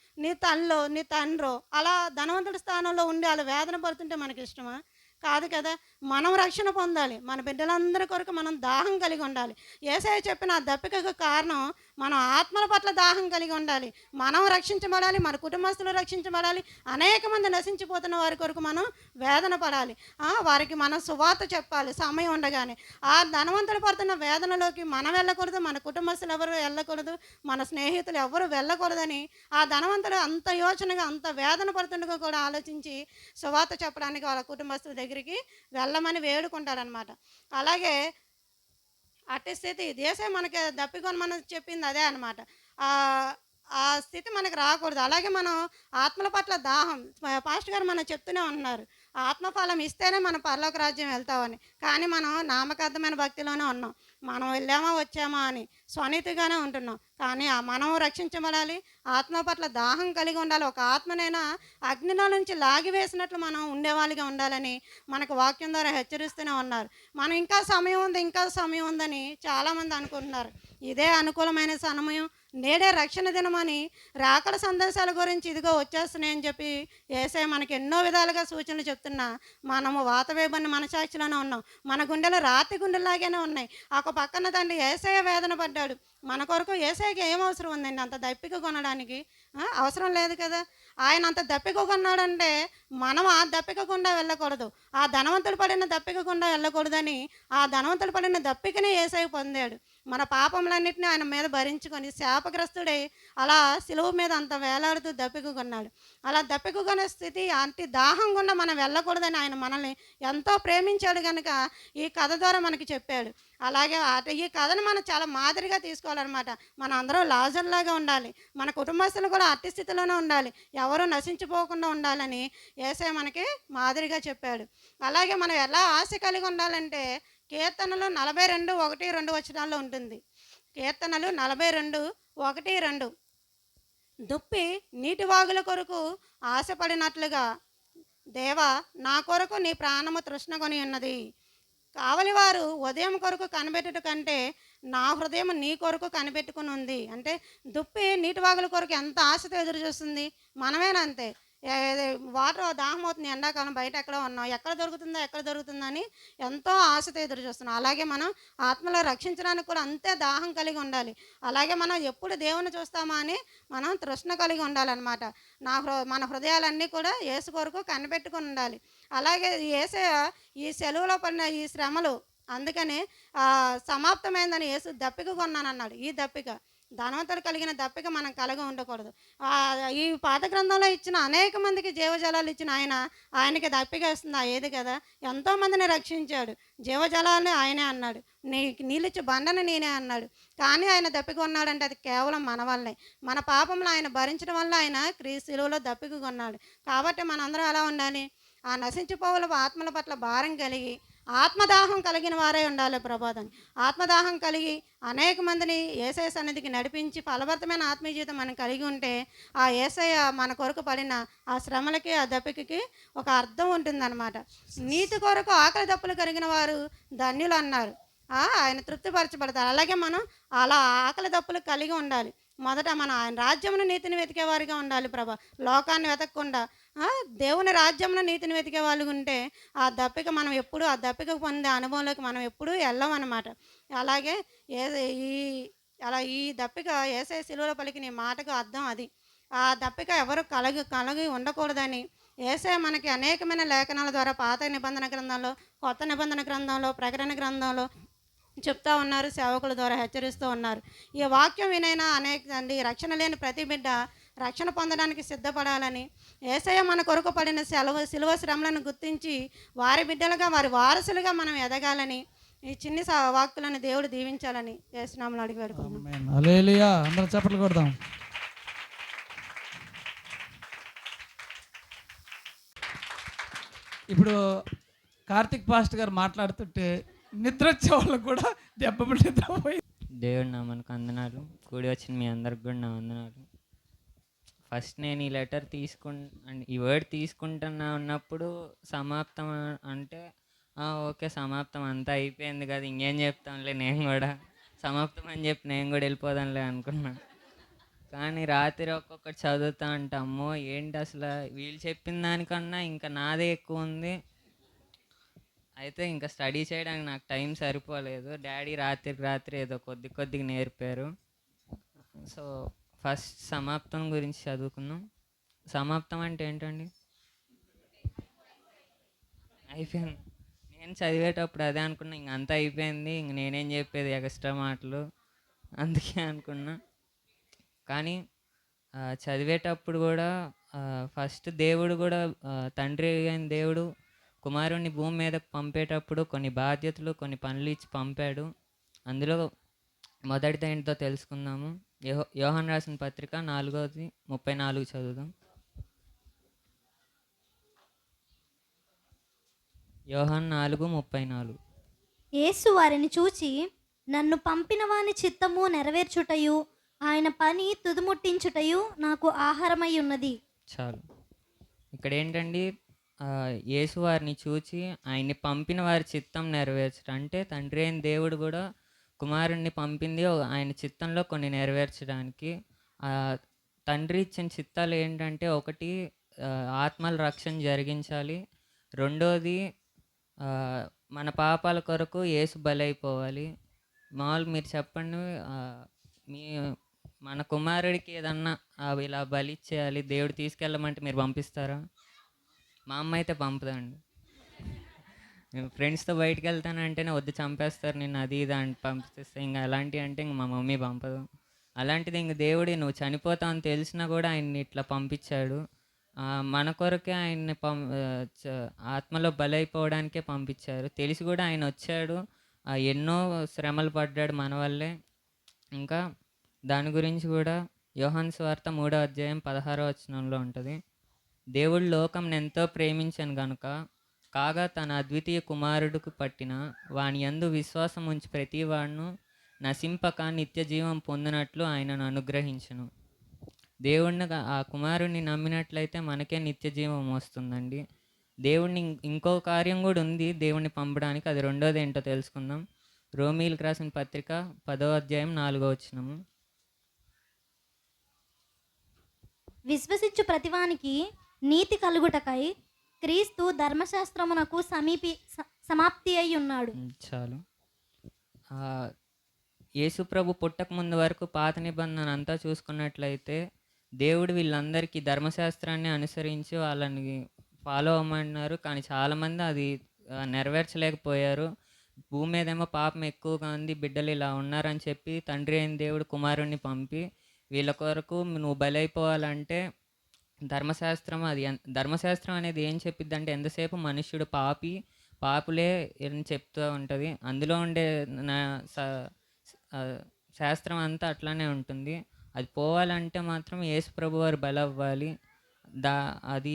నీ తండ్రో అలా ధనవంతుడి స్థానంలో ఉండి వాళ్ళు వేదన పడుతుంటే మనకి ఇష్టమా? కాదు కదా. మనం రక్షణ పొందాలి, మన బిడ్డలందరి కొరకు మనం దాహం కలిగి ఉండాలి. యేసయ్య చెప్పిన దప్పికకు కారణం మనం ఆత్మల పట్ల దాహం కలిగి ఉండాలి, మనం రక్షించబడాలి, మన కుటుంబస్తులు రక్షించబడాలి, అనేక మంది నశించిపోతున్న వారి కొరకు మనం వేదన పడాలి, వారికి మనం సువార్త చెప్పాలి సమయం ఉండగానే. ఆ ధనవంతులు పడుతున్న వేదనలోకి మనం వెళ్ళకూడదు, మన కుటుంబస్తులు ఎవరు వెళ్ళకూడదు, మన స్నేహితులు ఎవరు వెళ్ళకూడదని ఆ ధనవంతులు అంత యోచనగా అంత వేదన పడుతుండగా కూడా ఆలోచించి సువార్త చెప్పడానికి వాళ్ళ కుటుంబస్తుల దగ్గరికి వెళ్ళమని వేడుకుంటారనమాట. అలాగే అట్టి స్థితి దేశం మనకి దప్పికొనమని చెప్పింది అదే అనమాట. ఆ స్థితి మనకు రాకూడదు. అలాగే మనం ఆత్మల పట్ల దాహం, పాస్టర్ గారు మనకు చెప్తూనే ఉంటున్నారు, ఆత్మఫలం ఇస్తేనే మనం పరలోక రాజ్యం వెళ్తామని. కానీ మనం నామకార్థమైన భక్తిలోనే ఉన్నాం, మనం వెళ్ళామా వచ్చామా అని స్వనీతిగానే ఉంటున్నాం. కానీ మనం రక్షించబడాలి, ఆత్మ పట్ల దాహం కలిగి ఉండాలి. ఒక ఆత్మనైనా అగ్నిలో నుంచి లాగివేసినట్లు మనం ఉండేవాళ్ళుగా ఉండాలని మనకు వాక్యం ద్వారా హెచ్చరిస్తూనే ఉన్నారు. మనం ఇంకా సమయం ఉందని చాలామంది అనుకుంటున్నారు. ఇదే అనుకూలమైన సమయం, నేడే రక్షణ దినమని రాకడ సందేశాల గురించి ఇదిగో వచ్చేస్తున్నాయని చెప్పి యేసయ్య మనకి ఎన్నో విధాలుగా సూచనలు చెప్తున్నా మనము వాతవేయబడిన మనసాక్షిలోనే ఉన్నాం. మన గుండెలు రాతి గుండెలాగానే ఉన్నాయి. ఒక పక్కన తండ్రి యేసయ్య వేదన పడ్డాడు, మన కొరకు యేసయ్యకి ఏం అవసరం ఉందండి అంత దప్పిక కొనడానికి? అవసరం లేదు కదా. ఆయన అంత దప్పిక కొన్నాడంటే మనం ఆ దప్పిక గుండా వెళ్ళకూడదు, ఆ ధనవంతుడు పడిన దప్పిక గుండా వెళ్ళకూడదని ఆ ధనవంతుడు పడిన దప్పికనే యేసయ్య పొందాడు. మన పాపములన్నింటినీ ఆయన మీద భరించుకొని శాపగ్రస్తుడై అలా సిలువ మీద అంత వేలాడుతూ దప్పికొన్నాడు. అలా దప్పికొనే స్థితి, అంటి దాహం గుండా మనం వెళ్ళకూడదని ఆయన మనల్ని ఎంతో ప్రేమించాడు కనుక ఈ కథ ద్వారా మనకి చెప్పాడు. అలాగే ఈ కథను మనం చాలా మాదిరిగా తీసుకోవాలన్నమాట. మన అందరూ లాజర్లాగా ఉండాలి, మన కుటుంబస్తులు కూడా అట్టి స్థితిలోనే ఉండాలి, ఎవరు నశించిపోకుండా ఉండాలని యేసయ్య మనకి మాదిరిగా చెప్పాడు. అలాగే మనం ఎలా ఆశ కలిగి ఉండాలంటే కీర్తనలు 42:1-2 వచనాల్లో ఉంటుంది. కీర్తనలు 42:1-2. దుప్పి నీటి వాగుల కొరకు ఆశపడినట్లుగా దేవా నా కొరకు నీ ప్రాణము తృష్ణకొని ఉన్నది. కావలివారు ఉదయం కొరకు కనిపెట్టుట కంటే నా హృదయం నీ కొరకు కనిపెట్టుకుని ఉంది. అంటే దుప్పి నీటి వాగుల కొరకు ఎంత ఆశతో ఎదురు చూస్తుంది, మనమేనంతే. వాటర్ దాహం అవుతుంది, ఎండాకాలం బయట ఎక్కడో ఉన్నాం, ఎక్కడ దొరుకుతుందో ఎక్కడ దొరుకుతుందో అని ఎంతో ఆశతో ఎదురు చూస్తున్నాం. అలాగే మనం ఆత్మలో రక్షించడానికి కూడా అంతే దాహం కలిగి ఉండాలి. అలాగే మనం ఎప్పుడు దేవుని చూస్తామా అని మనం తృష్ణ కలిగి ఉండాలన్నమాట. మన హృదయాలన్నీ కూడా యేసు కొరకు కనిపెట్టుకుని ఉండాలి. అలాగే యేసయ్య ఈ సెలువులో పడిన ఈ శ్రమలు అందుకని సమాప్తమైందని యేసు దప్పిక కొన్నానన్నాడు. ఈ దప్పిక ధనవంతుడు కలిగిన దప్పిక మనం కలిగి ఉండకూడదు. ఈ పాత గ్రంథంలో ఇచ్చిన అనేక మందికి జీవజలాలు ఇచ్చిన ఆయనకి దప్పిక ఇస్తుంది ఏది కదా. ఎంతోమందిని రక్షించాడు, జీవజలాలని ఆయనే అన్నాడు, నీళ్ళిచ్చి బండను నేనే అన్నాడు. కానీ ఆయన దప్పిక ఉన్నాడంటే అది కేవలం మన వల్లే, మన పాపంలో ఆయన భరించడం వల్ల ఆయన సిలువలో దప్పిక కొన్నాడు. కాబట్టి మనందరం ఎలా ఉండాలి, ఆ నశించిపోవుల ఆత్మల పట్ల భారం కలిగి ఆత్మదాహం కలిగిన వారే ఉండాలి. ప్రబోధన ఆత్మదాహం కలిగి అనేక మందిని యేసయ్య సన్నిధికి నడిపించి ఫలభరితమైన ఆత్మీయ జీవితం మనం కలిగి ఉంటే ఆ యేసయ్య మన కొరకు పడిన ఆ శ్రమలకి ఆ దప్పికకి ఒక అర్థం ఉంటుందన్నమాట. నీతి కొరకు ఆకలి దప్పులు కలిగిన వారు ధన్యులు అన్నారు. ఆయన తృప్తిపరచబడతారు. అలాగే మనం అలా ఆకలి దప్పులు కలిగి ఉండాలి. మొదట మనం ఆయన రాజ్యమును నీతిని వెతికేవారిగా ఉండాలి. లోకాన్ని వెతకకుండా దేవుని రాజ్యంలో నీతిని వెతికే వాళ్ళు ఉంటే ఆ దప్పిక మనం ఎప్పుడు ఆ దప్పిక పొందే అనుభవంలోకి మనం ఎప్పుడూ వెళ్ళమన్నమాట. అలాగే ఈ ఈ దప్పిక యేసయ్య సిలువలో పలికిన మాటకు అర్థం అది. ఆ దప్పిక ఎవరు కలిగి ఉండకూడదని యేసయ్య మనకి అనేకమైన లేఖనాల ద్వారా పాత నిబంధన గ్రంథంలో, కొత్త నిబంధన గ్రంథంలో, ప్రకటన గ్రంథంలో చెప్తా ఉన్నారు. సేవకుల ద్వారా హెచ్చరిస్తూ ఉన్నారు. ఈ వాక్యం వినైనా రక్షణ లేని ప్రతి బిడ్డ రక్షణ పొందడానికి సిద్ధపడాలని, యేసయ్య మన కొరకు పడిన సిలువ శ్రమలను గుర్తించి వారి బిడ్డలుగా వారి వారసులుగా మనం ఎదగాలని ఈ చిన్ని వాక్కులను దేవుడు దీవించాలని యేసు నామములో అడిగి వేడుకుంటున్నాం. హల్లెలూయా. అందరం చప్పట్లు కొడదాం. ఇప్పుడు కార్తిక్ పాస్టర్ గారు మాట్లాడుతుంటే నిద్ర వచ్చే వాళ్ళకు కూడా దెబ్బలు నిద్రపోయి. దేవుడు నామనకు వందనాలు. కూడి వచ్చిన మీ అందరికి కూడా నా వందనాలు. ఫస్ట్ నేను ఈ లెటర్ ఈ వర్డ్ తీసుకుంటున్నా ఉన్నప్పుడు సమాప్తం అంటే ఓకే సమాప్తం అంతా అయిపోయింది కదా, ఇంకేం చెప్తాంలే, నేను కూడా సమాప్తం అని చెప్పి నేను కూడా వెళ్ళిపోదాంలే అనుకున్నా. కానీ రాత్రి ఒక్కొక్కటి చదువుతా అంటే అమ్మో ఏంటి అసలు వీళ్ళు చెప్పిన దానికన్నా ఇంకా నాదే ఎక్కువ ఉంది. అయితే ఇంకా స్టడీ చేయడానికి నాకు టైం సరిపోలేదు. డాడీ రాత్రి ఏదో కొద్దిగా నేర్పారు. సో ఫస్ట్ సమాప్తం గురించి చదువుకుందాం. సమాప్తం అంటే ఏంటండి? అయిపోయింది. నేను చదివేటప్పుడు అదే అనుకున్నా, ఇంక అంతా అయిపోయింది, ఇంక నేనేం చెప్పేది ఎక్స్ట్రా మాటలు, అందుకే అనుకున్నా. కానీ చదివేటప్పుడు కూడా ఫస్ట్ దేవుడు కూడా తండ్రి అయిన దేవుడు కుమారుణ్ణి భూమి మీదకు పంపేటప్పుడు కొన్ని బాధ్యతలు కొన్ని పనులు ఇచ్చి పంపాడు. అందులో మొదటిది ఏంటో తెలుసుకుందాము. యోహాను రాసిన పత్రిక 4:34 చదువుదాం. యోహాను 4:34. యేసు వారిని చూచి, నన్ను పంపిన వాని చిత్తము నెరవేర్చుటయు ఆయన పని తుదుముట్టించుటయు నాకు ఆహారమై ఉన్నది. చాలు. ఇక్కడ ఏంటండి, యేసు వారిని చూచి ఆయన్ని పంపిన వారి చిత్తం నెరవేర్చడం అంటే తండ్రి అయిన దేవుడు కూడా కుమారుణ్ణి పంపింది ఆయన చిత్తంలో కొన్ని నెరవేర్చడానికి. తండ్రి ఇచ్చిన చిత్తాలు ఏంటంటే, ఒకటి ఆత్మల రక్షణ జరిగించాలి, రెండోది మన పాపాల కొరకు యేసు బలైపోవాలి. మామూలు మీరు చెప్పండి, మన కుమారుడికి ఏదన్నా ఇలా బలిచ్చేయాలి, దేవుడు తీసుకెళ్ళమంటే మీరు పంపిస్తారా? మా అమ్మ అయితే పంపదండి. ఫ్రెండ్స్తో బయటకు వెళ్తానంటేనే వద్దు చంపేస్తారు నిన్ను అది ఇది అని పంపిస్తే, ఇంకా అలాంటివి అంటే ఇంక మా మమ్మీ పంపదు. అలాంటిది ఇంక దేవుడి నువ్వు చనిపోతావు అని తెలిసినా కూడా ఆయన్ని ఇట్లా పంపించాడు. మన కొరకే ఆయన్ని ఆత్మలో బలైపోవడానికే పంపించారు. తెలిసి కూడా ఆయన వచ్చాడు, ఎన్నో శ్రమలు పడ్డాడు మన వల్లే. ఇంకా దాని గురించి కూడా యోహాను సువార్త 3:16 ఉంటుంది. దేవుడు లోకంను ఎంతో ప్రేమించను గనుక కాగా తన అద్వితీయ కుమారుడికి పట్టిన వాని యందు విశ్వాసం ఉంచి ప్రతి వాడును నశింపక నిత్య జీవం పొందినట్లు ఆయనను అనుగ్రహించును. దేవుడిని ఆ కుమారుడిని నమ్మినట్లయితే మనకే నిత్య జీవం వస్తుందండి. దేవుడిని ఇంకో కార్యం కూడా ఉంది దేవుడిని పంపడానికి, అది రెండోది ఏంటో తెలుసుకుందాం. రోమీలకు రాసిన పత్రిక 10:4 విశ్వసించు ప్రతివానికి నీతి కలుగుటకై క్రీస్తు ధర్మశాస్త్రమునకు సమాప్తి అయి ఉన్నాడు. చాలు. ఆ, యేసు ప్రభు పుట్టక ముందు వరకు పాత నిబంధన అంతా చూసుకున్నట్లయితే దేవుడు వీళ్ళందరికీ ధర్మశాస్త్రాన్ని అనుసరించి వాళ్ళని ఫాలో అవ్వమన్నారు. కానీ చాలామంది అది నెరవేర్చలేకపోయారు. భూమి మీదేమో పాపం ఎక్కువగా ఉంది, బిడ్డలు ఇలా ఉన్నారని చెప్పి తండ్రి అయిన దేవుడు కుమారుణ్ణి పంపి వీళ్ళ కొరకు నువ్వు బలైపోవాలంటే ధర్మశాస్త్రం అనేది ఏం చెప్పిద్ది అంటే ఎంతసేపు మనుష్యుడు పాపులే అని చెప్తూ ఉంటుంది. అందులో ఉండే ఆ, శాస్త్రం అంతా అట్లానే ఉంటుంది. అది పోవాలంటే మాత్రం యేసు ప్రభు వారు బలవ్వాలి. అది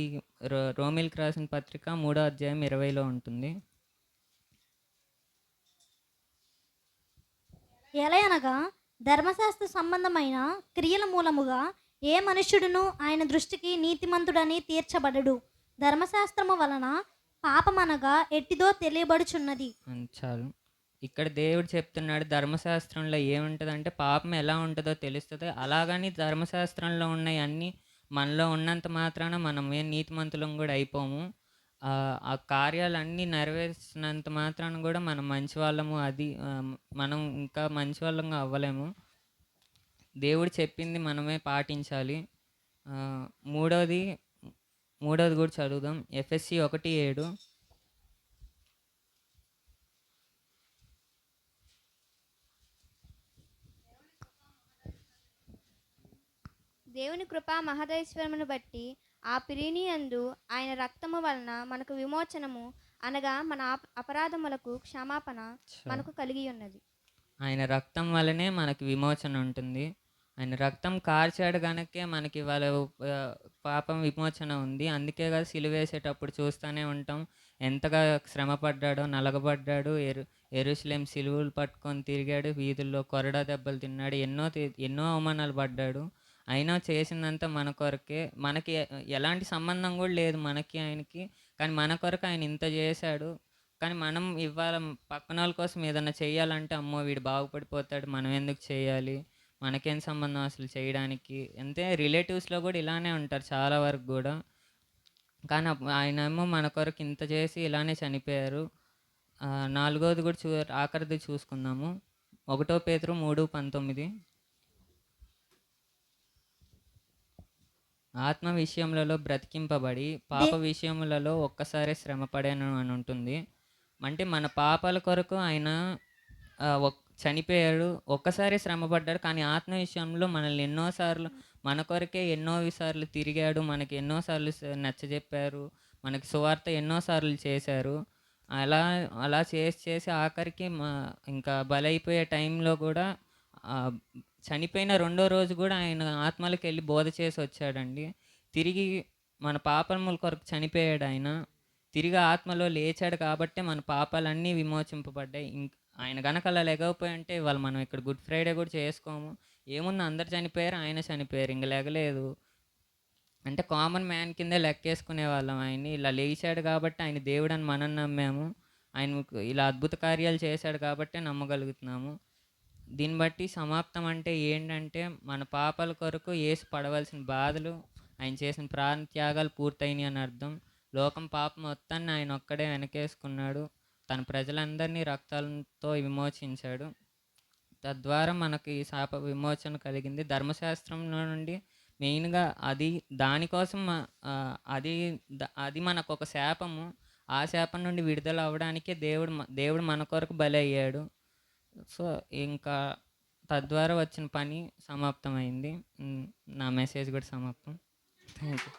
రోమిల్కి రాసిన పత్రిక 3వ అధ్యాయం 20లో ఉంటుంది. ఎలయనగా ధర్మశాస్త్ర సంబంధమైన క్రియల మూలముగా ఏ మనుష్యుడును ఆయన దృష్టికి నీతిమంతుడని తీర్చబడడు. ధర్మశాస్త్రము వలన పాపమనగా ఎట్టిదో తెలియబడుచున్నది. చాలు. ఇక్కడ దేవుడు చెప్తున్నాడు ధర్మశాస్త్రంలో ఏముంటుందంటే పాపం ఎలా ఉంటుందో తెలుస్తుంది. అలాగని ధర్మశాస్త్రంలో ఉన్నాయి అన్నీ మనలో ఉన్నంత మాత్రాన మనం ఏం నీతిమంతులం కూడా అయిపోము. ఆ కార్యాలన్నీ నెరవేర్చినంత మాత్రాన కూడా మనం మంచి వాళ్ళము, మనం ఇంకా మంచి వాళ్ళంగా అవ్వలేము. దేవుడు చెప్పింది మనమే పాటించాలి. మూడవది కూడా చదువుదాం. ఎఫ్ఎస్సి 1:7. దేవుని కృపా మహదైశ్వర్యమును బట్టి ఆ పిరిని యందు ఆయన రక్తము వలన మనకు విమోచనము అనగా మన అపరాధములకు క్షమాపణ మనకు కలిగి ఉన్నది. ఆయన రక్తం వల్లనే మనకి విమోచన ఉంటుంది. ఆయన రక్తం కార్చాడు కనుకే మనకి వాళ్ళ పాపం విమోచన ఉంది. అందుకే కదా సిలువేసేటప్పుడు చూస్తూనే ఉంటాం ఎంతగా శ్రమ పడ్డాడో, నలగబడ్డాడు, యెరూషలేం సిలువలు పట్టుకొని తిరిగాడు, వీధుల్లో కొరడా దెబ్బలు తిన్నాడు, ఎన్నో అవమానాలు పడ్డాడు. అయినా చేసిందంతా మన కొరకే. మనకి ఎలాంటి సంబంధం కూడా లేదు మనకి ఆయనకి, కానీ మన కొరకు ఆయన ఇంత చేశాడు. కానీ మనం ఇవాళ పక్కన వాళ్ళ కోసం ఏదైనా చేయాలంటే అమ్మో వీడు బాగుపడిపోతాడు, మనం ఎందుకు చేయాలి, మనకేం సంబంధం అసలు చేయడానికి. అంతే రిలేటివ్స్లో కూడా ఇలానే ఉంటారు చాలా వరకు కూడా. కానీ ఆయన ఏమో మన కొరకు ఇంత చేసి ఇలానే చనిపోయారు. నాలుగోది కూడా ఆఖరిది చూసుకుందాము. 1 పేతురు 3:19. ఆత్మ విషయములలో బ్రతికింపబడి పాప విషయములలో ఒక్కసారి శ్రమపడాను అని ఉంటుంది. అంటే మన పాపాల కొరకు ఆయన చనిపోయాడు, ఒక్కసారి శ్రమపడ్డాడు. కానీ ఆత్మ విషయంలో మనల్ని ఎన్నోసార్లు మన కొరకే ఎన్నోసార్లు తిరిగాడు, మనకి ఎన్నోసార్లు నచ్చజెప్పారు, మనకి సువార్త ఎన్నోసార్లు చేశారు. అలా అలా చేసి ఆఖరికి ఇంకా బలైపోయే టైంలో కూడా చనిపోయిన 2వ రోజు కూడా ఆయన ఆత్మలకు వెళ్ళి బోధ చేసి వచ్చాడండి. తిరిగి మన పాపముల కొరకు చనిపోయాడు ఆయన, తిరిగి ఆత్మలో లేచాడు కాబట్టి మన పాపాలన్నీ విమోచింపబడ్డాయి. ఆయన కనుక అలా లేకపోయి అంటే వాళ్ళు మనం ఇక్కడ గుడ్ ఫ్రైడే కూడా చేసుకోము. ఏముంది, అందరు చనిపోయారు, ఆయన చనిపోయారు, ఇంక లేగలేదు అంటే కామన్ మ్యాన్ కిందే లెక్కేసుకునే వాళ్ళం. ఆయన్ని ఇలా లేచాడు కాబట్టి ఆయన దేవుడు అని మనం నమ్మాము. ఆయన ఇలా అద్భుత కార్యాలు చేశాడు కాబట్టి నమ్మగలుగుతున్నాము. దీన్ని బట్టి సమాప్తం అంటే ఏంటంటే మన పాపాల కొరకు యేసు పడవలసిన బాధలు, ఆయన చేసిన ప్రాణ త్యాగాలు పూర్తయినాయి అని అర్థం. లోకం పాపం మొత్తాన్ని ఆయన ఒక్కడే వెనకేసుకున్నాడు, తన ప్రజలందరినీ రక్తాలతో విమోచించాడు. తద్వారా మనకి శాప విమోచన కలిగింది. ధర్మశాస్త్రం నుండి మెయిన్గా దానికోసం అది మనకు ఒక శాపము. ఆ శాపం నుండి విడుదల అవ్వడానికే దేవుడు మన కొరకు బలి అయ్యాడు. సో ఇంకా తద్వారా వచ్చిన పని సమాప్తమైంది. నా మెసేజ్ కూడా సమాప్తం. Thank you.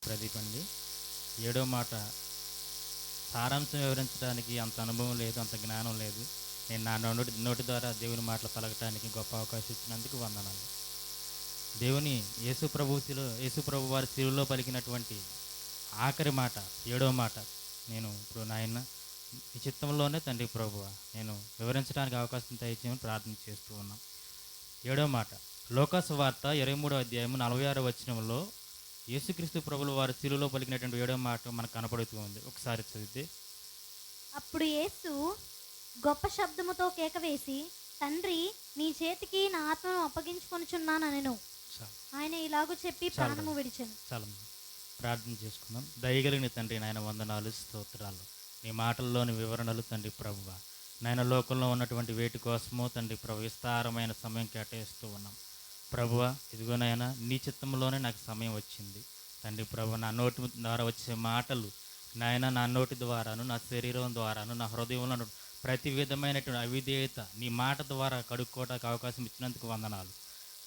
ప్రదీప్ అండి. 7వ మాట సారాంశం వివరించడానికి అంత అనుభవం లేదు, అంత జ్ఞానం లేదు. నేను నా నోటి ద్వారా దేవుని మాటలు పలకటానికి గొప్ప అవకాశం ఇచ్చినందుకు వందనాలు. దేవుని యేసు ప్రభు వారి శిలువలో పలికినటువంటి ఆఖరి మాట 7వ మాట నేను ఇప్పుడు నాయన ఈ చిత్తంలోనే తండ్రి ప్రభువ నేను వివరించడానికి అవకాశం దయచేయమని ప్రార్థన చేస్తూ ఉన్నాం. 7వ మాట లోకాసు వార్త 23వ అధ్యాయం 46వ వచనంలో యేసుక్రీస్తు ప్రభులు వారి శిలువలో పలికినటువంటి 7వ మాట మనకు కనపడుతూ ఉంది. ఒకసారి చదివితే, అప్పుడు యేసు గొప్ప శబ్దముతో కేక వేసి, తండ్రి, నీ చేతికి నా ఆత్మను అప్పగించుకొనుచున్నానెను. చాలు ఆయన ఇలాగూ చెప్పి ప్రాణము విడిచెను. చాలా ప్రార్థన చేసుకుందాం. దయగలిగిన తండ్రి నాయన వందనాలు, స్తోత్రాలు. నీ మాటల్లోని వివరణలు తండ్రి ప్రభువ, నాయన లోకంలో ఉన్నటువంటి వేటి కోసమో తండ్రి ప్రభు విస్తారమైన సమయం కేటాయిస్తూ ఉన్నాం ప్రభువ. ఇదిగోనైనా నీ చిత్తంలోనే నాకు సమయం వచ్చింది తండ్రి ప్రభు. నా నోటి ద్వారా వచ్చే మాటలు నాయన, నా నోటి ద్వారాను, నా శరీరం ద్వారాను, నా హృదయంలో ప్రతి విధమైనటువంటి అవిధేయత నీ మాట ద్వారా కడుక్కోవడానికి అవకాశం ఇచ్చినందుకు వందనాలు.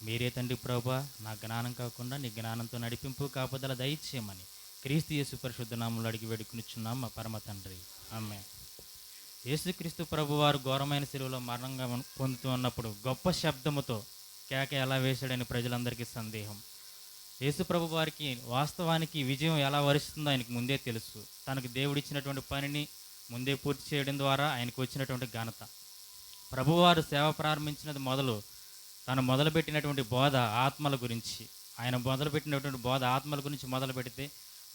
మీరే తండ్రి ప్రభా, నా జ్ఞానం కాకుండా నీ జ్ఞానంతో నడిపింపు కాపుదల దయచేయమని క్రీస్తు యేసు పరిశుద్ధ నామములో అడిగి వేడుకునిచున్నాం మా పరమ తండ్రి, ఆమేన్. యేసుక్రీస్తు ప్రభు వారు ఘోరమైన శిలువలో మరణంగా పొందుతూ ఉన్నప్పుడు గొప్ప శబ్దముతో కేక ఎలా వేశాడని ప్రజలందరికీ సందేహం. యేసు ప్రభు వారికి వాస్తవానికి విజయం ఎలా వరిస్తుందో ఆయనకు ముందే తెలుసు. తనకు దేవుడిచ్చినటువంటి పనిని ముందే పూర్తి చేయడం ద్వారా ఆయనకు వచ్చినటువంటి ఘనత. ప్రభువారు సేవ ప్రారంభించినది తను మొదలుపెట్టినటువంటి బోధ ఆత్మల గురించి. ఆయన మొదలుపెట్టినటువంటి బోధ ఆత్మల గురించి మొదలు పెడితే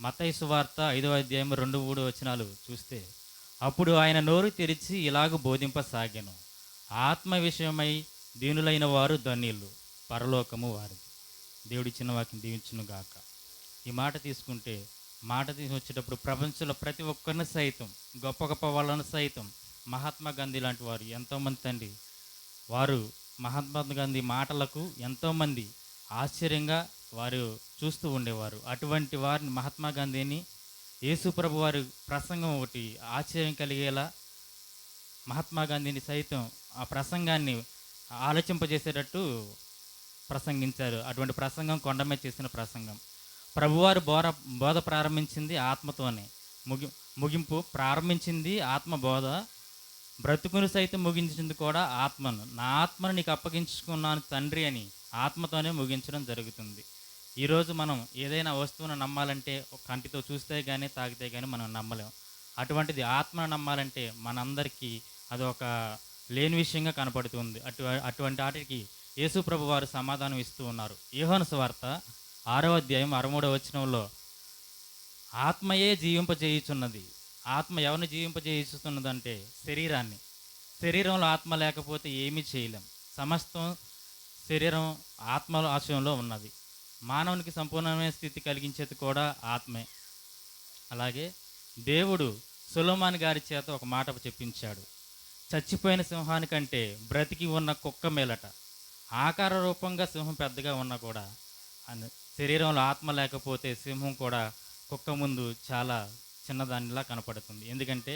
మత్తయి సువార్త 5వ అధ్యాయం 2-3 వచనాలు చూస్తే, అప్పుడు ఆయన నోరు తెరిచి ఇలాగ బోధింపసాగాను, ఆత్మ విషయమై దీనులైన వారు ధన్యులు, పరలోకము వారిది. దేవుడిచ్చిన వాక్యం దీవించును గాక. ఈ మాట తీసుకుంటే, మాట తీసుకొచ్చేటప్పుడు ప్రపంచంలో ప్రతి ఒక్కరిని సైతం, గొప్ప గొప్ప వాళ్ళను సైతం, మహాత్మా గాంధీ లాంటి వారు ఎంతోమంది తండ్రి, వారు మహాత్మా గాంధీ మాటలకు ఎంతోమంది ఆశ్చర్యంగా వారు చూస్తూ ఉండేవారు. అటువంటి వారిని, మహాత్మా గాంధీని, యేసు ప్రభు వారి ప్రసంగం ఒకటి ఆశ్చర్యం కలిగేలా, మహాత్మా గాంధీని సైతం ఆ ప్రసంగాన్ని ఆలోచింపజేసేటట్టు ప్రసంగించారు. అటువంటి ప్రసంగం కొండమే చేసిన ప్రసంగం. ప్రభువారు బోధ ప్రారంభించింది ఆత్మతోనే. ముగింపు ప్రారంభించింది ఆత్మ బోధ, బ్రతుకును సైతం ముగించింది కూడా ఆత్మను. నా ఆత్మను నీకు అప్పగించుకున్నాను తండ్రి అని ఆత్మతోనే ముగించడం జరుగుతుంది. ఈరోజు మనం ఏదైనా వస్తువును నమ్మాలంటే కంటితో చూస్తే కానీ తాగితే కానీ మనం నమ్మలేం. అటువంటిది ఆత్మను నమ్మాలంటే మనందరికీ అదొక లేని విషయంగా కనపడుతుంది. అటువంటి వాటికి యేసు ప్రభు వారు సమాధానం ఇస్తూ ఉన్నారు. యోహాను సువార్త 6వ అధ్యాయం 63వ వచనంలో, ఆత్మయే జీవింపజేయుచున్నది. ఆత్మ ఎవరిని జీవింపజేయుచున్నదంటే శరీరాన్ని. శరీరంలో ఆత్మ లేకపోతే ఏమీ చేయలేం. సమస్తం శరీరం ఆత్మల ఆశ్రయంలో ఉన్నది. మానవునికి సంపూర్ణమైన స్థితి కలిగించేది కూడా ఆత్మే. అలాగే దేవుడు సొలొమోను గారి చేత ఒక మాట చెప్పించాడు, చచ్చిపోయిన సింహానికంటే బ్రతికి ఉన్న కుక్క మేలట. ఆకార రూపంగా సింహం పెద్దగా ఉన్నా కూడా శరీరంలో ఆత్మ లేకపోతే సింహం కూడా కుక్క ముందు చాలా చిన్నదానిలా కనపడుతుంది. ఎందుకంటే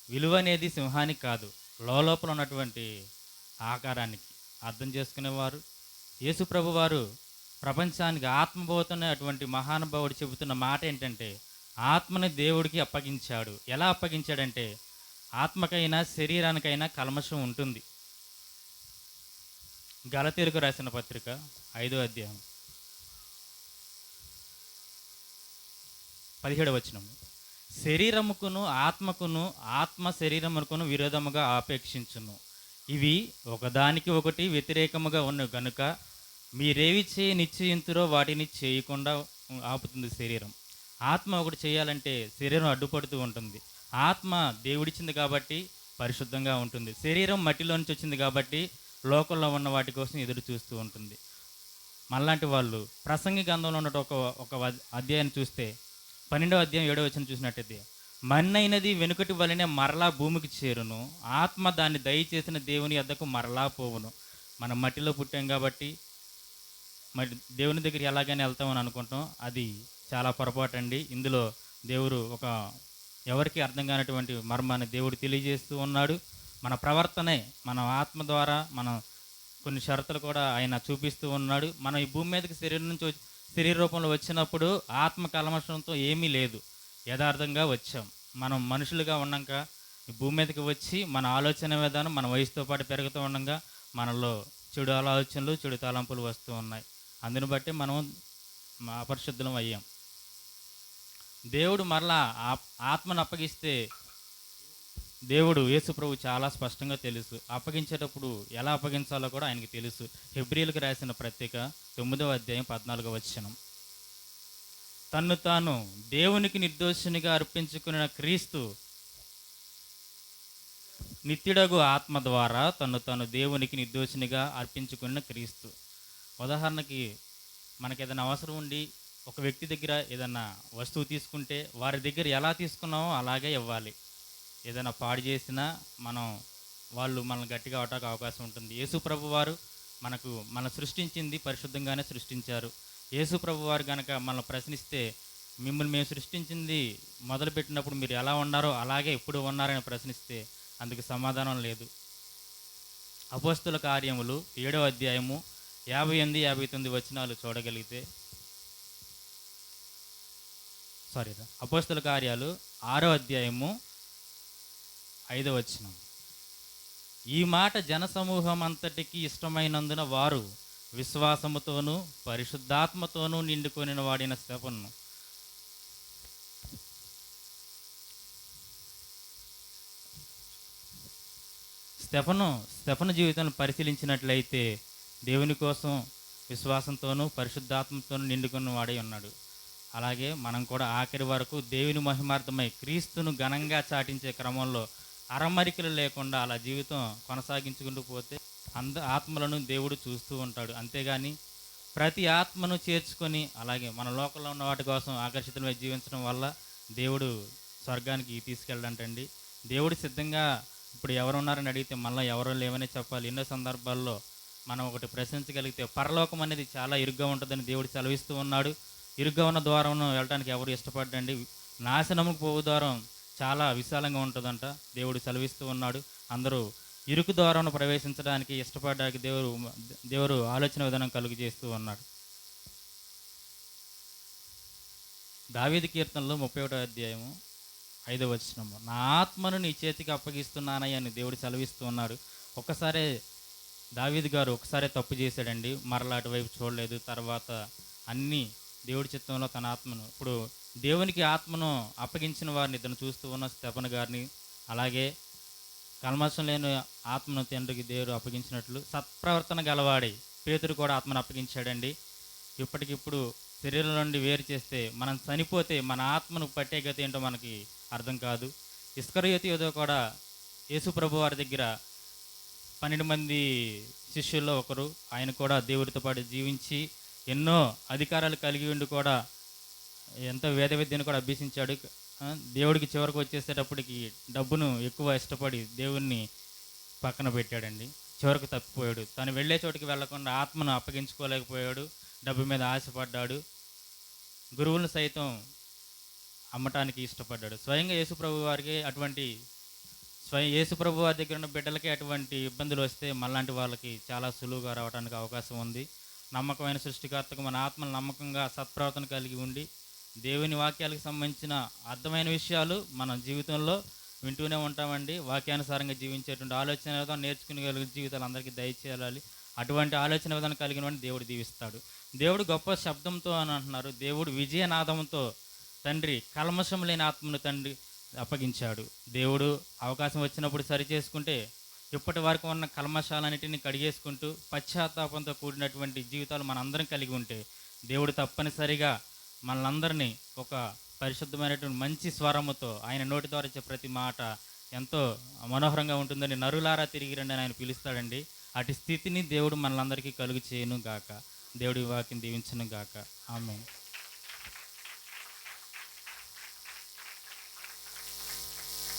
విలువ అనేది సింహానికి కాదు, లోపల ఉన్నటువంటి ఆకారానికి. అర్థం చేసుకునేవారు. యేసు ప్రభు వారు ప్రపంచానికి ఆత్మబోధన అటువంటి మహానుభావుడు చెబుతున్న మాట ఏంటంటే, ఆత్మని దేవుడికి అప్పగించాడు. ఎలా అప్పగించాడంటే, ఆత్మకైనా శరీరానికైనా కల్మషం ఉంటుంది. గలతీయులకు రాసిన పత్రిక 5వ అధ్యాయం 17వ వచనం, శరీరముకును ఆత్మకును, ఆత్మ శరీరముకును విరోధముగా ఆపేక్షించును. ఇవి ఒకదానికి ఒకటి వ్యతిరేకముగా ఉన్న గనుక మీరేవి నిశ్చయింతురో వాటిని చేయకుండా ఆపుతుంది శరీరం. ఆత్మ ఒకటి చేయాలంటే శరీరం అడ్డుపడుతూ ఉంటుంది. ఆత్మ దేవుడిచ్చింది కాబట్టి పరిశుద్ధంగా ఉంటుంది. శరీరం మట్టిలో నుంచి వచ్చింది కాబట్టి లోకంలో ఉన్న వాటి కోసం ఎదురు చూస్తూ ఉంటుంది. మనలాంటి వాళ్ళు ప్రసంగి గ్రంథంలో ఉన్న ఒక అధ్యాయాన్ని చూస్తే 12వ అధ్యాయం 7వ వచనం చూసినట్టయితే, మన్నైనది వెనుకటి వలనే మరలా భూమికి చేరును, ఆత్మ దాన్ని దయచేసిన దేవుని యొద్దకు మరలా పోవును. మనం మట్టిలో పుట్టాం కాబట్టి మరి దేవుని దగ్గరికి ఎలాగైనా వెళ్తామని అనుకుంటాం. అది చాలా పొరపాటు అండి. ఇందులో దేవుడు ఎవరికి అర్థం కానటువంటి మర్మాన్ని దేవుడు తెలియజేస్తూ ఉన్నాడు. మన ప్రవర్తనే, మన ఆత్మ ద్వారా మనం కొన్ని షరతులు కూడా ఆయన చూపిస్తూ ఉన్నాడు. మనం ఈ భూమి మీదకి శరీర రూపంలో వచ్చినప్పుడు ఆత్మ కల్మషంతో ఏమీ లేదు, యథార్థంగా వచ్చాం. మనం మనుషులుగా ఉన్నాక ఈ భూమి మీదకి వచ్చి మన ఆలోచన విధానం మన వయసుతో పాటు పెరుగుతూ ఉండగా మనలో చెడు ఆలోచనలు, చెడు తలంపులు వస్తూ ఉన్నాయి. అందుని బట్టి మనం అపరిశుద్ధులం అయ్యాం. దేవుడు మరలా ఆత్మను అప్పగిస్తే దేవుడు యేసు ప్రభు చాలా స్పష్టంగా తెలుసు. అప్పగించేటప్పుడు ఎలా అప్పగించాలో కూడా ఆయనకి తెలుసు. హెబ్రీయులకు రాసిన పత్రిక 9వ అధ్యాయం 14వ వచనం, తన్ను తాను దేవునికి నిర్దోషునిగా అర్పించుకున్న క్రీస్తు నిత్యుడగు ఆత్మ ద్వారా తను దేవునికి నిర్దోషినిగా అర్పించుకున్న క్రీస్తు. ఉదాహరణకి మనకి ఏదైనా అవసరం ఉండి ఒక వ్యక్తి దగ్గర ఏదైనా వస్తువు తీసుకుంటే వారి దగ్గర ఎలా తీసుకున్నామో అలాగే ఇవ్వాలి. ఏదైనా పాడు చేసినా వాళ్ళు మనల్ని గట్టిగా అవటానికి అవకాశం ఉంటుంది. యేసు ప్రభు వారు మన సృష్టించింది పరిశుద్ధంగానే సృష్టించారు. యేసు ప్రభు వారు కనుక మనల్ని ప్రశ్నిస్తే, మిమ్మల్ని మేము సృష్టించింది మొదలుపెట్టినప్పుడు మీరు ఎలా ఉన్నారో అలాగే ఇప్పుడు ఉన్నారని ప్రశ్నిస్తే అందుకు సమాధానం లేదు. అపోస్తుల కార్యములు 7వ అధ్యాయము 58-59 వచనాలు చూడగలిగితే, అపోస్తుల కార్యాలు 6వ అధ్యాయము 5వ వచనం. ఈ మాట జనసమూహం అంతటికి ఇష్టమైనందున వారు విశ్వాసముతోనూ పరిశుద్ధాత్మతోనూ నిండుకొనిన వాడిన స్టెఫను జీవితాన్ని పరిశీలించినట్లయితే దేవుని కోసం విశ్వాసంతోనూ పరిశుద్ధాత్మతోనూ నిండుకున్న వాడై ఉన్నాడు. అలాగే మనం కూడా ఆఖరి వరకు దేవుని మహిమార్థమై క్రీస్తును ఘనంగా చాటించే క్రమంలో అరమరికలు లేకుండా అలా జీవితం కొనసాగించుకుంటూ పోతే ఆత్మలను దేవుడు చూస్తూ ఉంటాడు. అంతేగాని ప్రతి ఆత్మను చేర్చుకొని అలాగే మన లోకంలో ఉన్న వాటి కోసం ఆకర్షితులమై జీవించడం వల్ల దేవుడు స్వర్గానికి తీసుకెళ్ళడంటండి. దేవుడు సిద్ధంగా ఇప్పుడు ఎవరు ఉన్నారని అడిగితే మళ్ళీ ఎవరో లేవనే చెప్పాలి. ఎన్నో సందర్భాల్లో మనం ఒకటి ప్రశ్నించగలిగితే పరలోకం అనేది చాలా ఇరుగ్గా ఉంటుందని దేవుడు సెలవిస్తూ ఉన్నాడు. ఇరుగ్గా ఉన్న ద్వారం వెళ్ళడానికి ఎవరు ఇష్టపడ్డండి. నాశనముకు పోవు ద్వారం చాలా విశాలంగా ఉంటుందంట దేవుడు సెలవిస్తూ ఉన్నాడు. అందరూ ఇరుకు ద్వారం ప్రవేశించడానికి ఇష్టపడడానికి దేవుడు ఆలోచన విధానం కలుగు చేస్తూ ఉన్నాడు. దావీదు కీర్తనలో 31వ అధ్యాయము 5వ వచనము, నా ఆత్మను నీ చేతికి అప్పగిస్తున్నానని అని దేవుడు సెలవిస్తూ ఉన్నాడు. ఒక్కసారే దావీదు గారు ఒకసారి తప్పు చేశాడండి, మరలా అటువైపు చూడలేదు. తర్వాత అన్నీ దేవుడి చిత్తంలో తన ఆత్మను, ఇప్పుడు దేవునికి ఆత్మను అప్పగించిన వారిని ఇతను చూస్తూ ఉన్న స్టెఫను గారిని, అలాగే కల్మషం లేని ఆత్మను తండ్రికి దేవుడు అప్పగించినట్లు సత్ప్రవర్తన గలవాడి పేతురు కూడా ఆత్మను అప్పగించాడండి. ఇప్పటికిప్పుడు శరీరం నుండి వేరు చేస్తే మనం చనిపోతే మన ఆత్మను పట్టే గతి ఏంటో మనకి అర్థం కాదు. ఇస్కరియోతు యోధ కూడా యేసు ప్రభు వారి దగ్గర 12 మంది శిష్యుల్లో ఒకరు. ఆయన కూడా దేవుడితో పాటు జీవించి ఎన్నో అధికారాలు కలిగి ఉండి కూడా ఎంతో వేద విద్యను కూడా అభ్యసించాడు. దేవుడికి చివరికి వచ్చేసేటప్పటికి డబ్బును ఎక్కువ ఇష్టపడి దేవుణ్ణి పక్కన పెట్టాడండి. చివరికి తప్పిపోయాడు. తను వెళ్ళే చోటికి వెళ్లకుండా ఆత్మను అప్పగించుకోలేకపోయాడు. డబ్బు మీద ఆశపడ్డాడు. గురువులను సైతం అమ్మటానికి ఇష్టపడ్డాడు. స్వయంగా యేసుప్రభు వారికి యేసుప్రభు వారి దగ్గర ఉన్న బిడ్డలకి అటువంటి ఇబ్బందులు వస్తే మనలాంటి వాళ్ళకి చాలా సులువుగా రావడానికి అవకాశం ఉంది. నమ్మకమైన సృష్టికర్తకు మన ఆత్మను నమ్మకంగా సత్ప్రవర్తన కలిగి ఉండి దేవుని వాక్యాలకు సంబంధించిన అర్థమైన విషయాలు మన జీవితంలో వింటూనే ఉంటామండి. వాక్యానుసారంగా జీవించేటువంటి ఆలోచన విధానం నేర్చుకునే జీవితాలు అందరికీ దయచేయాలి. అటువంటి ఆలోచన విధానం కలిగిన వాడిని దేవుడు దీవిస్తాడు. దేవుడు గొప్ప శబ్దంతో అని అంటున్నారు. దేవుడు విజయనాదంతో తండ్రి కల్మషం లేని ఆత్మను తండ్రి అప్పగించాడు. దేవుడు అవకాశం వచ్చినప్పుడు సరి చేసుకుంటే ఇప్పటి వరకు ఉన్న కల్మషాలన్నిటిని కడిగేసుకుంటూ పశ్చాత్తాపంతో కూడినటువంటి జీవితాలు మనందరం కలిగి ఉంటే దేవుడు తప్పనిసరిగా మనందరినీ ఒక పరిశుద్ధమైనటువంటి మంచి స్వరముతో ఆయన నోటి ద్వారా ఇచ్చే ప్రతి మాట ఎంతో మనోహరంగా ఉంటుందని నరులారా తిరిగి రండి అని ఆయన పిలుస్తాడండి. అటు స్థితిని దేవుడు మనందరికీ కలుగు చేయను గాక. దేవుడి వాక్యం దీవించను గాక. ఆమేన్.